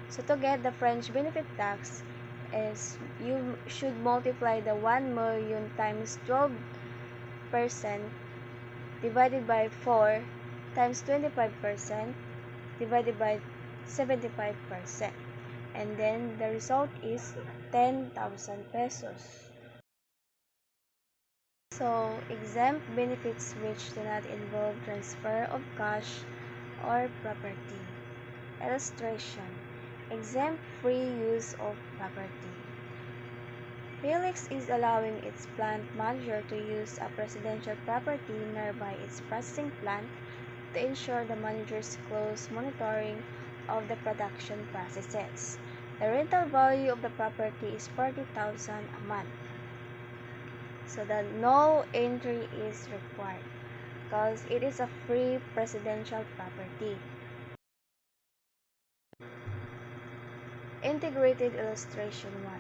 So to get the French benefit tax is you should multiply the 1 million times 12% divided by 4 times 25% divided by 75% and then the result is 10,000 pesos. So exempt benefits which do not involve transfer of cash or property. Illustration. Exempt free use of property. Helix is allowing its plant manager to use a residential property nearby its processing plant to ensure the manager's close monitoring of the production processes. The rental value of the property is 40,000 a month. So the no entry is required because it is a free residential property. Integrated Illustration 1.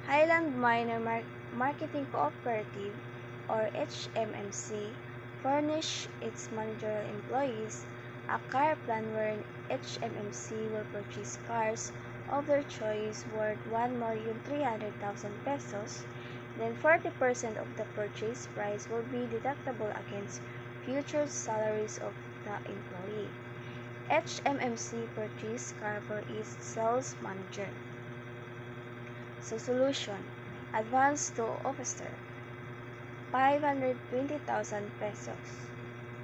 Highland Miner Marketing Cooperative or HMMC furnish its managerial employees a car plan wherein HMMC will purchase cars of their choice worth 1,300,000 pesos. Then 40% of the purchase price will be deductible against future salaries of the employee. HMMC purchase car for its sales manager. So solution. Advance to officer 520,000 pesos.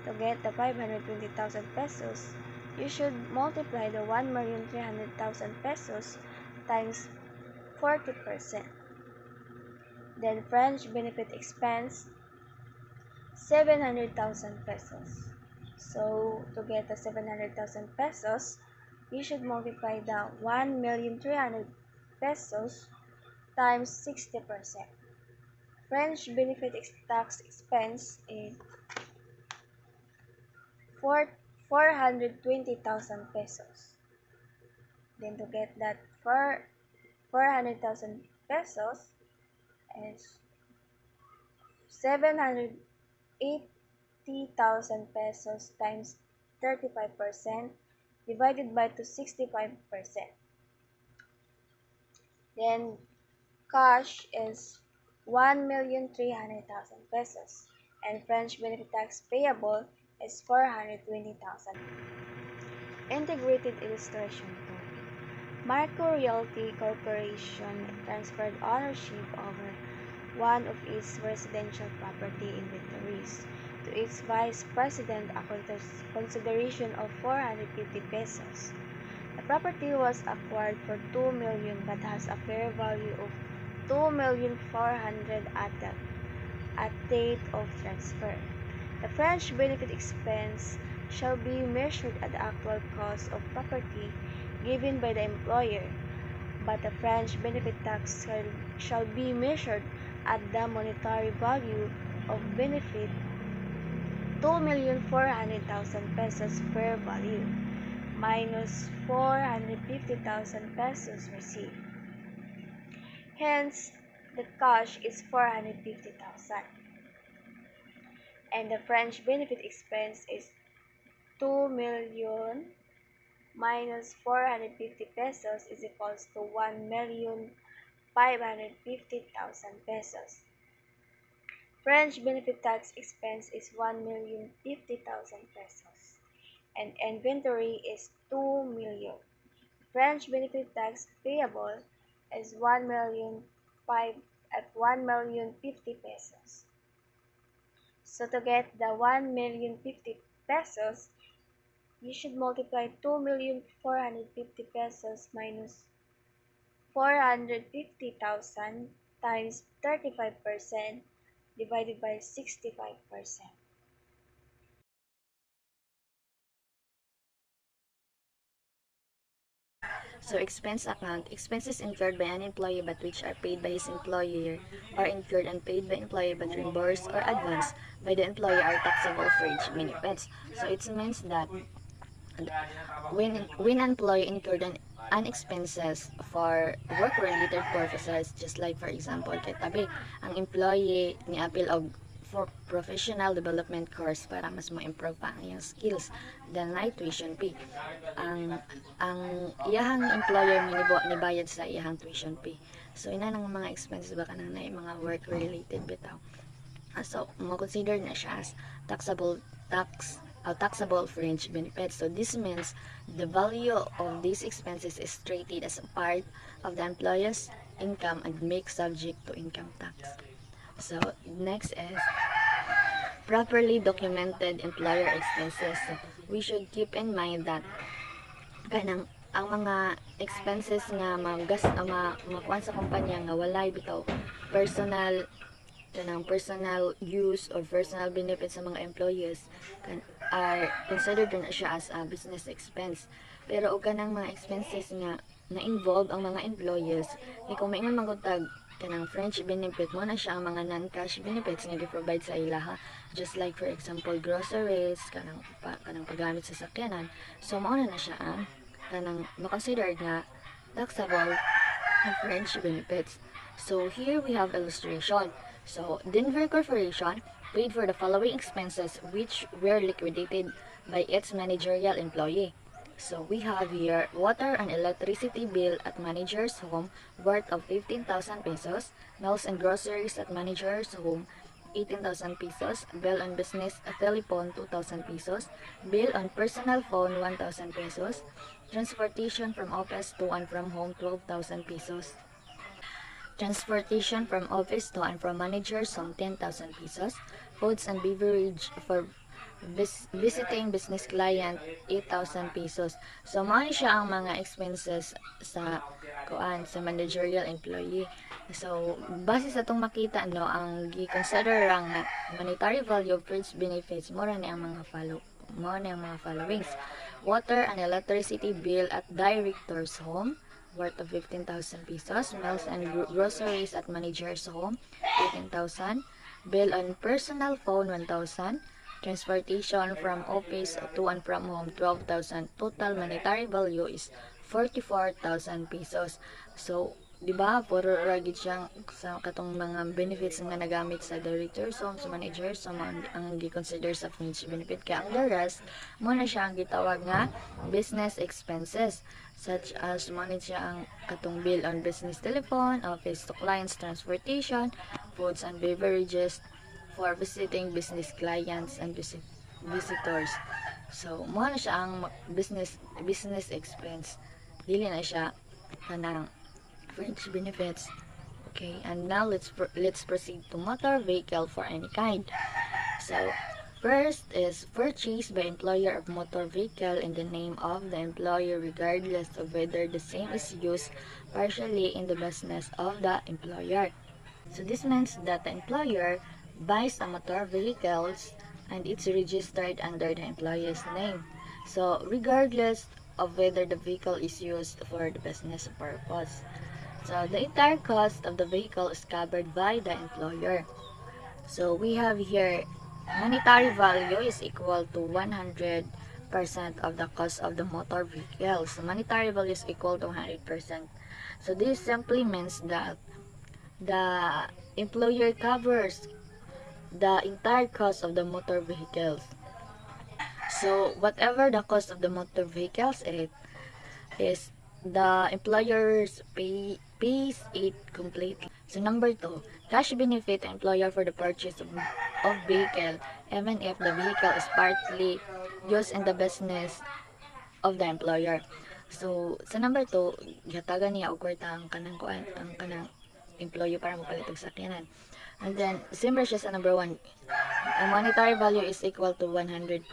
To get the 520,000 pesos, you should multiply the 1,300,000 pesos times 40%. Then French benefit expense 700,000 pesos. So to get the 700,000 pesos, you should multiply the 1,300,000 pesos times 60%. French benefit tax expense is 420,000 pesos. Then to get that 400,000 pesos is 780,000 pesos times 35% divided by 65%. Then cash is 1,300,000 pesos and French benefit tax payable is 420,000. Integrated Illustration Marco Realty Corporation transferred ownership over one of its residential property inventories to its vice president at consideration of 450 pesos. The property was acquired for 2 million but has a fair value of 2,400,000 at date of transfer. The French benefit expense shall be measured at the actual cost of property given by the employer, but the French benefit tax shall be measured at the monetary value of benefit 2,400,000 pesos fair value minus 450,000 pesos received. Hence, the cash is 450,000 and the French benefit expense is 2 million minus 450 pesos is equals to 1,550,000 pesos. French benefit tax expense is 1,050,000 pesos and inventory is 2 million. French benefit tax payable is 1,050 pesos. So to get the 1,050 pesos, you should multiply 2,450 pesos minus 450,000 times 35% divided by 65%. So expense account, expenses incurred by an employee but which are paid by his employer or incurred and paid by employee but reimbursed or advanced by the employer are taxable for each benefits. So it means that when an employee incurred an expenses for work-related purposes, just like for example, kay tabi, ang employee ni apil og for professional development course para mas mo-improve pa ang iyang skills, then na tuition fee. Ang iyahang employer mo nibayad sa iyahang tuition fee. So ina nang mga expenses ba kanang na mga work-related bitaw. So mo consider na siya as taxable fringe benefits. So this means the value of these expenses is treated as a part of the employer's income and make subject to income tax. So next is properly documented employer expenses. So, we should keep in mind that kanang ang mga expenses nga makuan sa kumpanya nga walay bitaw personal use or personal benefits sa mga employees are considered na siya as a business expense. Pero og kanang mga expenses nga na-involve ang mga employees, kung maingon magutag kanang French benefit mo na siya ang mga non-cash benefits nga gi-provide sa ilaha, just like for example groceries, kanang paggamit sa sakyanan. So mao na siya ang kanang considered nga taxable French benefits. So here we have illustration. So Denver Corporation paid for the following expenses which were liquidated by its managerial employee. So we have here water and electricity bill at manager's home worth of 15,000 pesos, meals and groceries at manager's home 18,000 pesos, bill on business telephone 2,000 pesos, bill on personal phone 1,000 pesos, transportation from office to and from home 12,000 pesos. Transportation from office to and from managers home 10,000 pesos, foods and beverage for visiting business client 8,000 pesos. So mao siya ang mga expenses sa sa managerial employee. So base sa tong makita ang gi-consider ang monetary value of fringe benefits mo ni ang mga followings. Water and electricity bill at director's home worth of 15,000 pesos, meals and groceries at manager's home 18,000, bill on personal phone 1,000, transportation from office to and from home 12,000. Total monetary value is 44,000 pesos. So di ba puro ragid siyang sa katong mga benefits nga nagamit sa directors home, sa managers so ang gi-consider sa fringe benefit kaya ang the rest mo na siya ang gitawag nga business expenses such as manage siya ang katong bill on business telephone, office to clients, transportation, foods and beverages for visiting business clients and visitors. So mo na siya ang business expense, dili na siya kanang fringe benefits. Okay, and now let's proceed to motor vehicle for any kind. So, first is purchase by employer of motor vehicle in the name of the employer regardless of whether the same is used partially in the business of the employer. So this means that the employer buys a motor vehicles and it's registered under the employer's name. So regardless of whether the vehicle is used for the business purpose. So the entire cost of the vehicle is covered by the employer. So we have here monetary value is equal to 100% of the cost of the motor vehicle. So monetary value is equal to 100%. So this simply means that the employer covers the entire cost of the motor vehicles. So whatever the cost of the motor vehicles is the employers pays it completely. So number 2, cash benefit the employer for the purchase of vehicle even if the vehicle is partly used in the business of the employer. So sa number 2, gihatagan niya og kwarta ang kanang employee para mapalit og sakyanan. And then similar siya sa number 1. Ang monetary value is equal to 100%.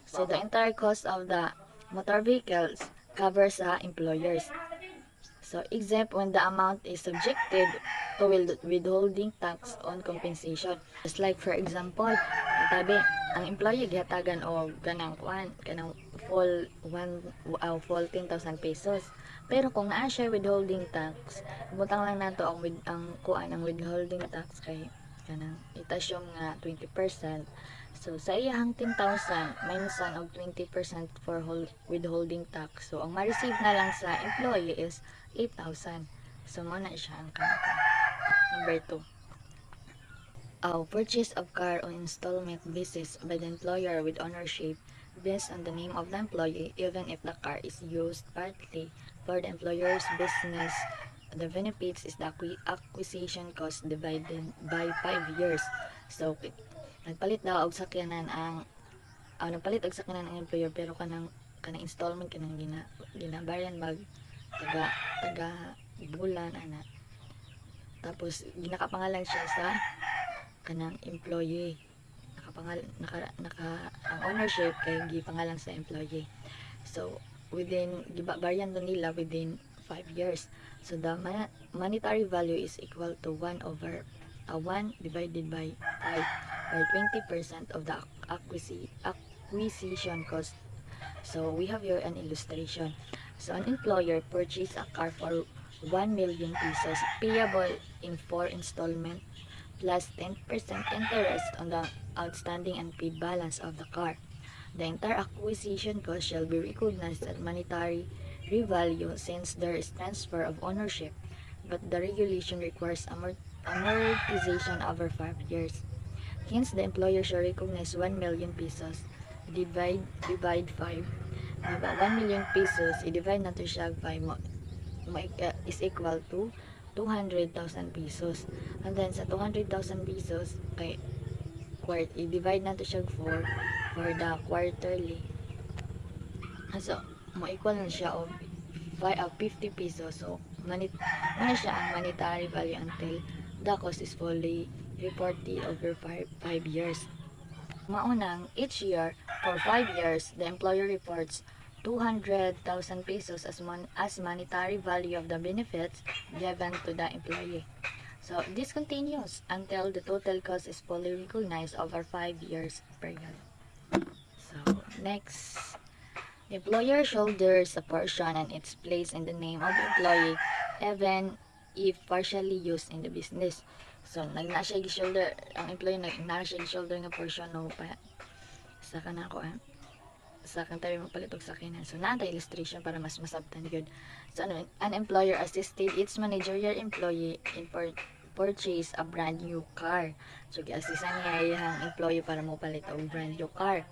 So the entire cost of the motor vehicles covers sa employers. So exempt when the amount is subjected to withholding tax on compensation. Just like for example, tabi ang employee gihatagan og kanang full 10,000 pesos. Pero kung naa siya withholding tax, butang lang nato ang withholding tax kay kanang itasyon nga 20%. So sa iyahang 10,000 minusan og 20% for withholding tax. So ang ma-receive na lang sa employee is 8,000. So mo na siya ang number 2. Purchase of car on installment basis by the employer with ownership based on the name of the employee even if the car is used partly for the employer's business. The benefits is the acquisition cost divided by 5 years. So nagpalit daw og sakyanan ang employer pero kanang installment kanang ginabayan mag taga bulan ana. Tapos ginakapangalan siya sa kanang employee. Ang ownership kay gipangalan sa employee. So gibabayan do nila within 5 years. So the monetary value is equal to 1 divided by 5 or 20% of the acquisition cost. So we have here an illustration. So an employer purchased a car for 1 million pesos payable in 4 installment plus 10% interest on the outstanding and paid balance of the car. The entire acquisition cost shall be recognized at monetary revalue since there is transfer of ownership, but the regulation requires amortization over 5 years. Hence, the employer shall recognize 1 million pesos. Divide 5. Diba? 1 million pesos, i-divide natin siya 5 is equal to 200,000 pesos. And then, sa 200,000 pesos, i-divide natin siya for the quarterly. So, mo-equal na siya of 50 pesos. So, na siya ang monetary value until the cost is fully reported over 5 years. Maunang, each year, for 5 years, the employer reports 200,000 pesos as monetary value of the benefits given to the employee. So, this continues until the total cost is fully recognized over 5 years period. So, next. The employer shoulders a portion and it's placed in the name of the employee even if partially used in the business. So, ang employee nagna siya shoulder nga portion no pa sa kanako sa tabi magpalit og sakyanan. So, naantay illustration para mas masabtan gyud. So, an employer assisted its managerial employee in purchase a brand new car. So, gi-assisan niya iyang employee para mo palit og brand new car.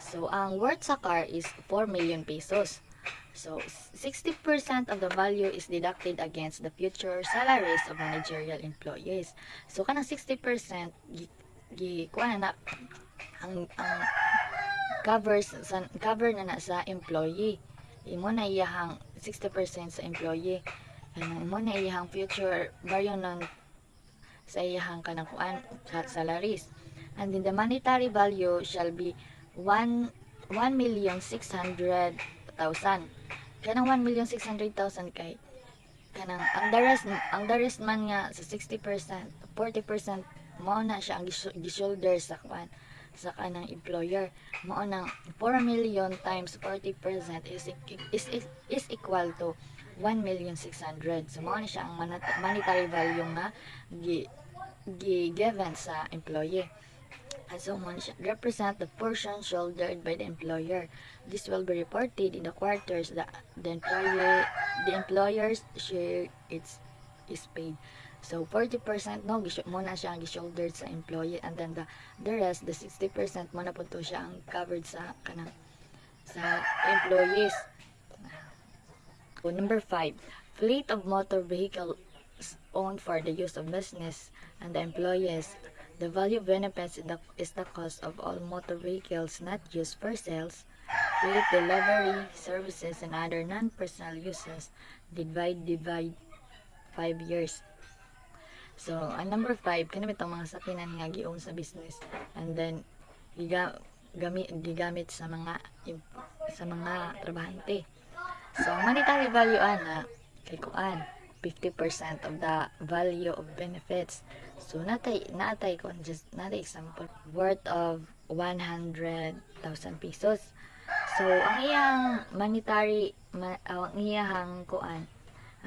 So, ang worth sa car is 4 million pesos. So, 60% of the value is deducted against the future salaries of managerial employees. So, kanang 60% kuha na ang cover na sa employee. Imo na iyahang 60% sa employee. Mo na iyang future value ng sa iyang kanang kuan salaries. And then the monetary value shall be 1,600,000. Kanang 1,600,000 kay kanang ang the rest man nga sa 60%, 40% mao na siya ang gi-shoulder sa kuan sa kanang employer. Mao nang 4 million times 40% is equal to 1,600,000. So mao na siya ang monetary value nga given sa employee. And so mo na siya represent the portion shouldered by the employer. This will be reported in the quarters that the employer's share is paid. So 40% no mo na siya ang gi-shouldered sa employee, and then the rest, the 60% mo na po to siya ang covered sa kanang sa employees. So, number 5, fleet of motor vehicles owned for the use of business and the employees. The value of benefits is the cost of all motor vehicles not used for sales, fleet delivery, services, and other non-personal uses. Divide 5 years. So, ang number 5, kanami itong mga sakinan nga gi-own sa business, and then gigamit sa mga trabahante. So, ang monetary value ana kay kuan 50% of the value of benefits. So, natay example worth of 100,000 pesos. So, ang iyang monetary ang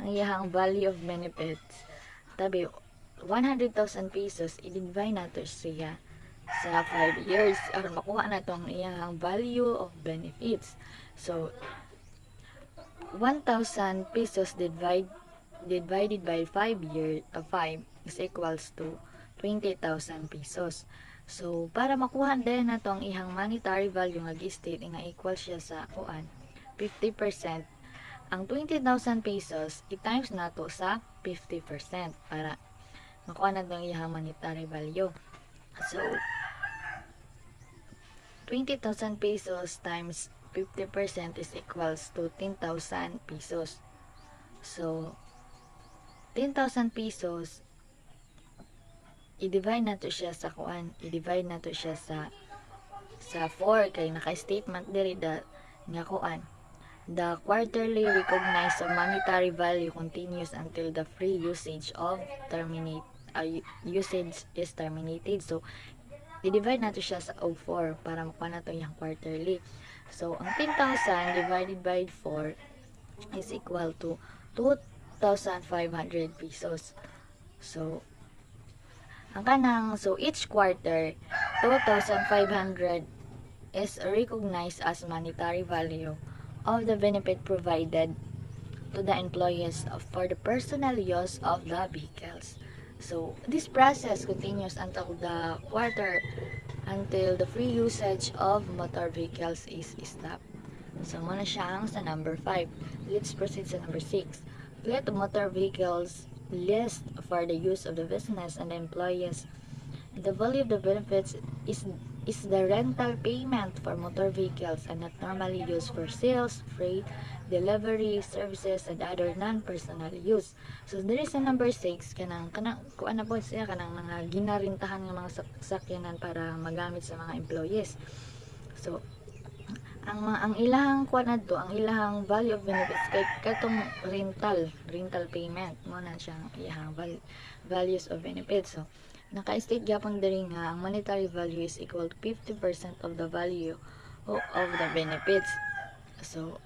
iyang value of benefits tabi 100,000 pesos, i-divide nato siya sa 5 years aron makuha na ang iyang value of benefits. So 1,000 pesos divided by 5 is equals to 20,000 pesos. So para makuha din nato ang iyang monetary value nga gi-state nga equal siya sa 50%. Ang 20,000 pesos i-times nato sa 50% para makuha na itong iyang monetary value. So 20,000 pesos times 50% is equals to 10,000 pesos. So 10,000 pesos i-divide nato siya sa sa 4 kay naka-statement diri nga kuan. The quarterly recognized monetary value continues until the free usage is terminated. So i-divide nato siya sa 4 para makuha nato yung quarterly. So ang 10,000 divided by 4 is equal to 2,500 pesos. So each quarter 2,500 is recognized as monetary value of the benefit provided to the employees for the personal use of the vehicles. So this process continues until the free usage of motor vehicles is stopped. So muna siya ang sa number 5. Let's proceed sa number 6. Fleet of motor vehicles list for the use of the business and the employees. The value of the benefits is the rental payment for motor vehicles and not normally used for sales, freight, delivery, services, and other non-personal use. So, there is a number 6, kuan na po siya, kanang mga ginarintahan ng mga sakyanan para magamit sa mga employees. So, ang ilahang kuan adto, ang ilahang value of benefits kay katong rental payment mo na siyang ilahang values of benefits. So, naka-state gyapon diri nga ang monetary value is equal to 50% of the value of the benefits. So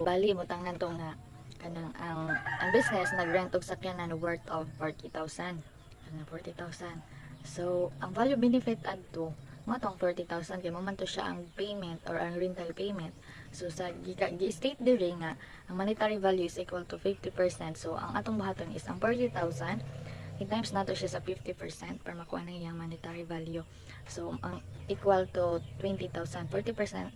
bali mo tangnan to nga kanang ang business nagrent og sakyanan worth of 40,000. 40,000. So ang value benefit adto mo tong 40,000 kay mo man to siya ang payment or ang rental payment. So sa gi-state diri nga ang monetary value is equal to 50%. So ang atong buhaton is ang 40,000 i-times nato siya sa 50% para makuha na iyang monetary value. So ang equal to 20,000. 40,000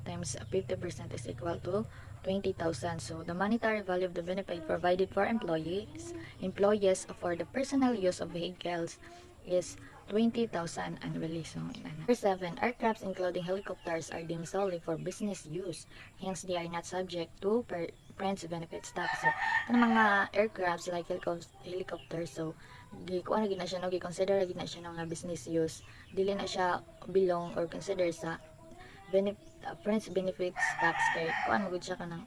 times 50% is equal to 20,000. So the monetary value of the benefit provided for employees for the personal use of vehicles is 20,000 annually. So, Number 7, aircrafts including helicopters are deemed solely for business use. Hence, they are not subject to friends benefits tax. So, kanang mga aircrafts like helicopters, so, gikuha na gina siya, no, giconsider na gina siya ng business use. Dili na siya belong or consider sa friends benefits tax kay kuan mo gud siya kanang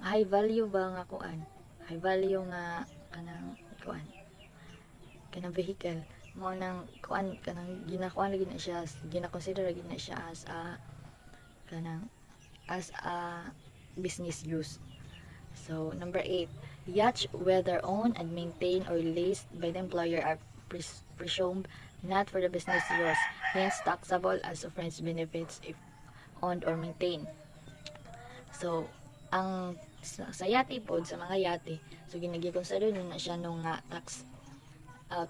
high value ba nga kuan, high value nga kanang vehicle mo nang kuan kanang ginakuan lagi na siya, gina-consider lagi na siya as a business use. So number 8, yachts whether owned and maintained or leased by the employer are presumed not for the business use, hence taxable as of friends benefits if owned or maintained. So ang sa yate pod, sa mga yate, so ginagi-consider na siya nung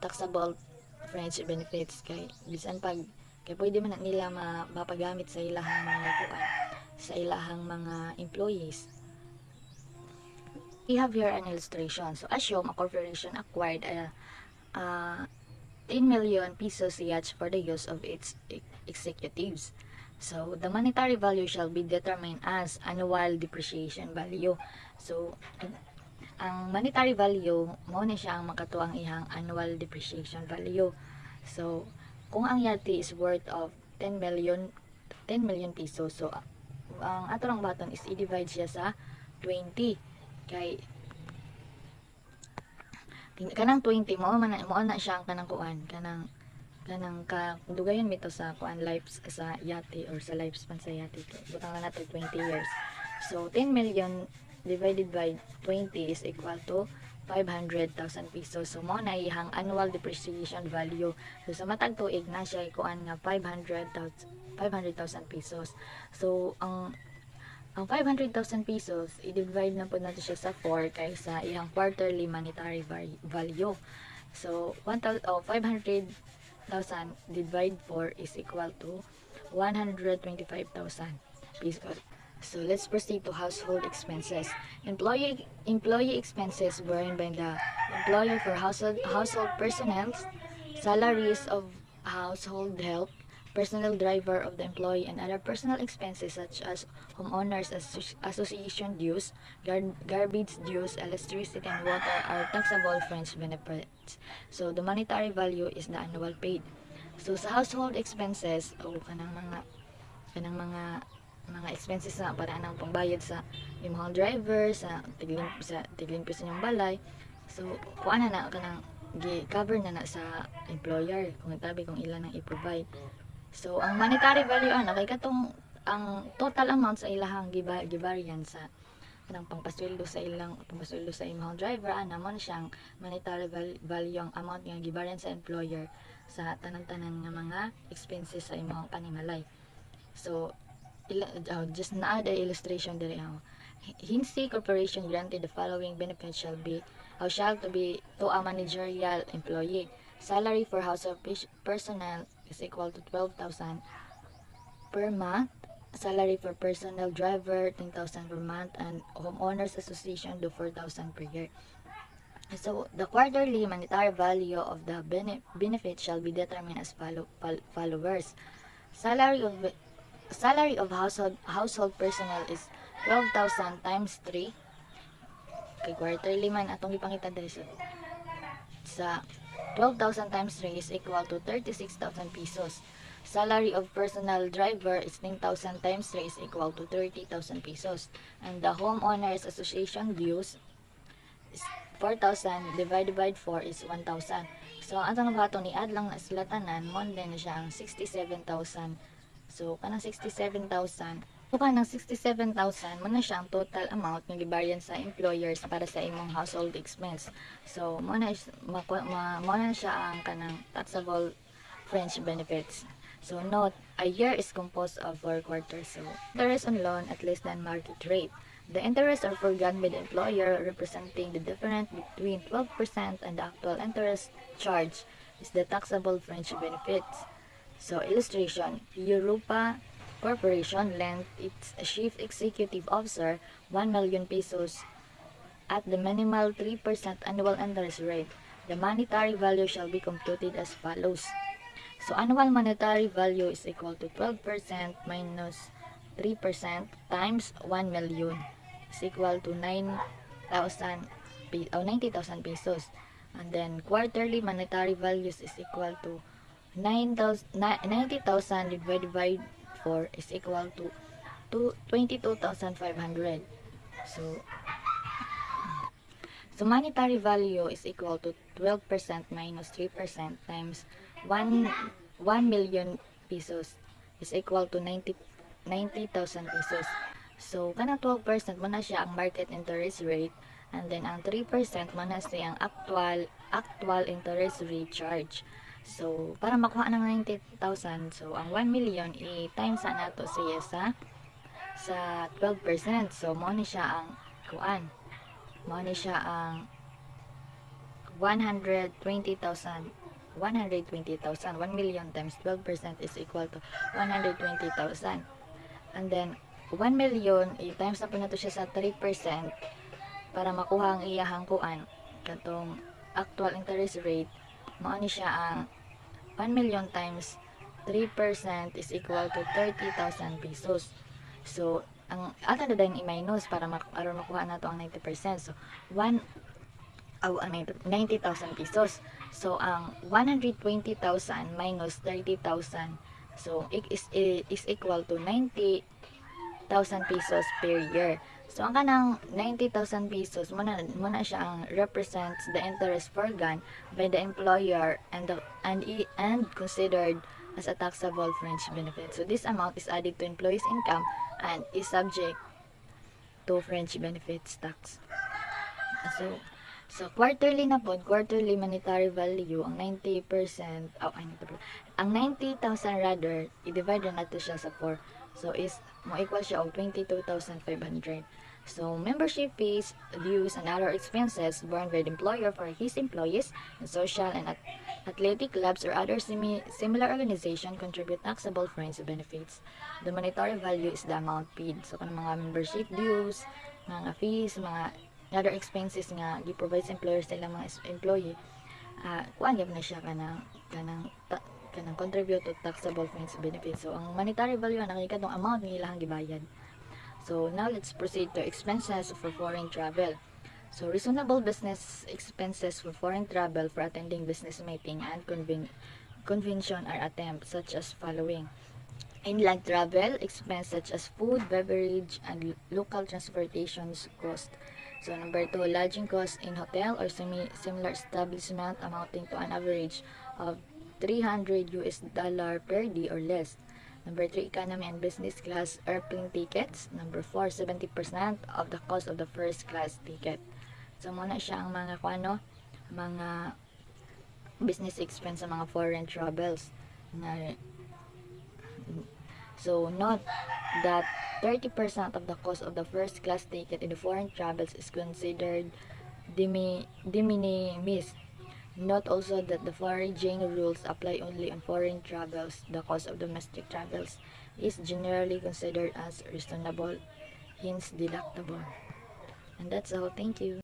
taxable friends benefits kay bisan pag kay pwede man na nila mapagamit sa ilahang mga kuan, sa ilahang mga employees. We have here an illustration. So assume a corporation acquired a 10 million pesos yacht for the use of its executives. So the monetary value shall be determined as annual depreciation value. So ang monetary value mo na siya ang makatuang ihang annual depreciation value. So kung ang yate is worth of 10 million pesos, so ang ato lang baton is i-divide siya sa 20 kay kanang 20 mo na siya ang kanang kuan, kanang dugayon mito sa kuan lives sa yate or sa lifespan sa yate, butang na nato 20 years. So 10 million divided by 20 is equal to 500,000 pesos. So mo na ihang annual depreciation value. So sa matag tuig na siya kuan nga 500,000 pesos. So ang 500,000 pesos i-divide na po natin siya sa 4 kaysa ihang quarterly monetary value. So 500,000 divided 4 is equal to 125,000 pesos. So let's proceed to household expenses. Employee expenses borne by the employer for household personnel, salaries of household help, personal driver of the employee, and other personal expenses such as homeowners association dues, garbage dues, electricity and water are taxable friends benefits. So the monetary value is the annual paid. So sa household expenses o kanang mga expenses na para nang pangbayad sa imong driver, sa tiglimpyo sa inyong balay. So kuan na kanang gi-cover na sa employer kung tabi kung ilan ang i-provide. So ang monetary value kay katong ang total amount sa ilahang gibarian sa kanang pangpasweldo sa imong driver mo na siyang monetary value, ang amount nga gibarian sa employer sa tanan-tanan nga mga expenses sa imong panimalay. So just na-add illustration diri Hinsi Corporation granted the following benefits shall to be to a managerial employee. Salary for household personnel is equal to 12,000 per month. Salary for personal driver 10,000 per month, and homeowners association do 4,000 per year. So the quarterly monetary value of the benefit shall be determined as followers. Salary of household personnel is 12,000 times 3. Kay quarterly man atong ipangita diri sa 12,000 times 3 is equal to 36,000 pesos. Salary of personal driver is 10,000 times 3 is equal to 30,000 pesos. And the homeowners association dues is 4,000 divided by 4 is 1,000. So ang atong bato ni add lang na sila tanan mo din na siya ang 67,000. So kanang 67,000 mo na siya ang total amount nga gibaryan sa employers para sa imong household expense. So mo na siya ang kanang taxable fringe benefits. So note, a year is composed of 4 quarters. So interest on loan at less than market rate. The interest are forgone by the employer, representing the difference between 12% and the actual interest charge is the taxable fringe benefits. So illustration, Europa Corporation lent its chief executive officer 1 million pesos at the minimal 3% annual interest rate. The monetary value shall be computed as follows. So, annual monetary value is equal to 12% minus 3% times 1 million is equal to 90,000 pesos. And then, quarterly monetary values is equal to 90,000 divided by 4 is equal to 22,500. So monetary value is equal to 12% minus 3% times 1 million pesos is equal to 90,000 pesos. So, kanang 12% mo na siya ang market interest rate, and then ang 3% mo na siya ang actual interest rate charge. So, para makuha ng 90,000, so ang 1 million i-times na nato siya sa 12%. So, mo ni siya ang kuan. Mo ni siya ang 120,000. 1 million times 12% is equal to 120,000. And then 1 million i-times na po nato siya sa 3% para makuha ang iyahang kuan katong actual interest rate. Mao ni siya ang 1 million times 3% is equal to 30,000 pesos. So, ang ato na din i-minus para aron makuha nato ang 90%. So, 90,000 pesos. So, ang 120,000 minus 30,000, so, is equal to 90,000 pesos per year. So, ang kanang 90,000 pesos, muna siya ang represents the interest forgone by the employer and considered as a taxable fringe benefit. So, this amount is added to employee's income and is subject to fringe benefits tax. So, quarterly na po, quarterly monetary value, ang 90%, ang 90,000 rather, i-divide na natin siya sa 4. So, mo equal siya of 22,500. So, membership fees, dues, and other expenses borne by the employer for his employees in social and athletic clubs or other similar organization contribute taxable fringe benefits. The monetary value is the amount paid. So, kung mga membership dues, mga fees, mga other expenses nga gi-provide sa employer sa ilang mga employee, kuan gyud na siya kanang contribute to taxable fringe benefits. So, ang monetary value ang nakikatong amount ng ilang gibayad. So, now let's proceed to expenses for foreign travel. So, reasonable business expenses for foreign travel for attending business meeting and convention are attempts such as following. Inland travel expense such as food, beverage, and local transportations cost. So, number 2, lodging costs in hotel or similar establishment amounting to an average of $300 per day or less. Number 3, economy and business class airplane tickets. Number 4, 70% of the cost of the first class ticket. So, muna siya ang mga mga business expense sa mga foreign travels. So, note that 30% of the cost of the first class ticket in the foreign travels is considered de minimis. Note also that the foraging rules apply only on foreign travels. The cost of domestic travels is generally considered as reasonable, hence deductible. And that's all. Thank you.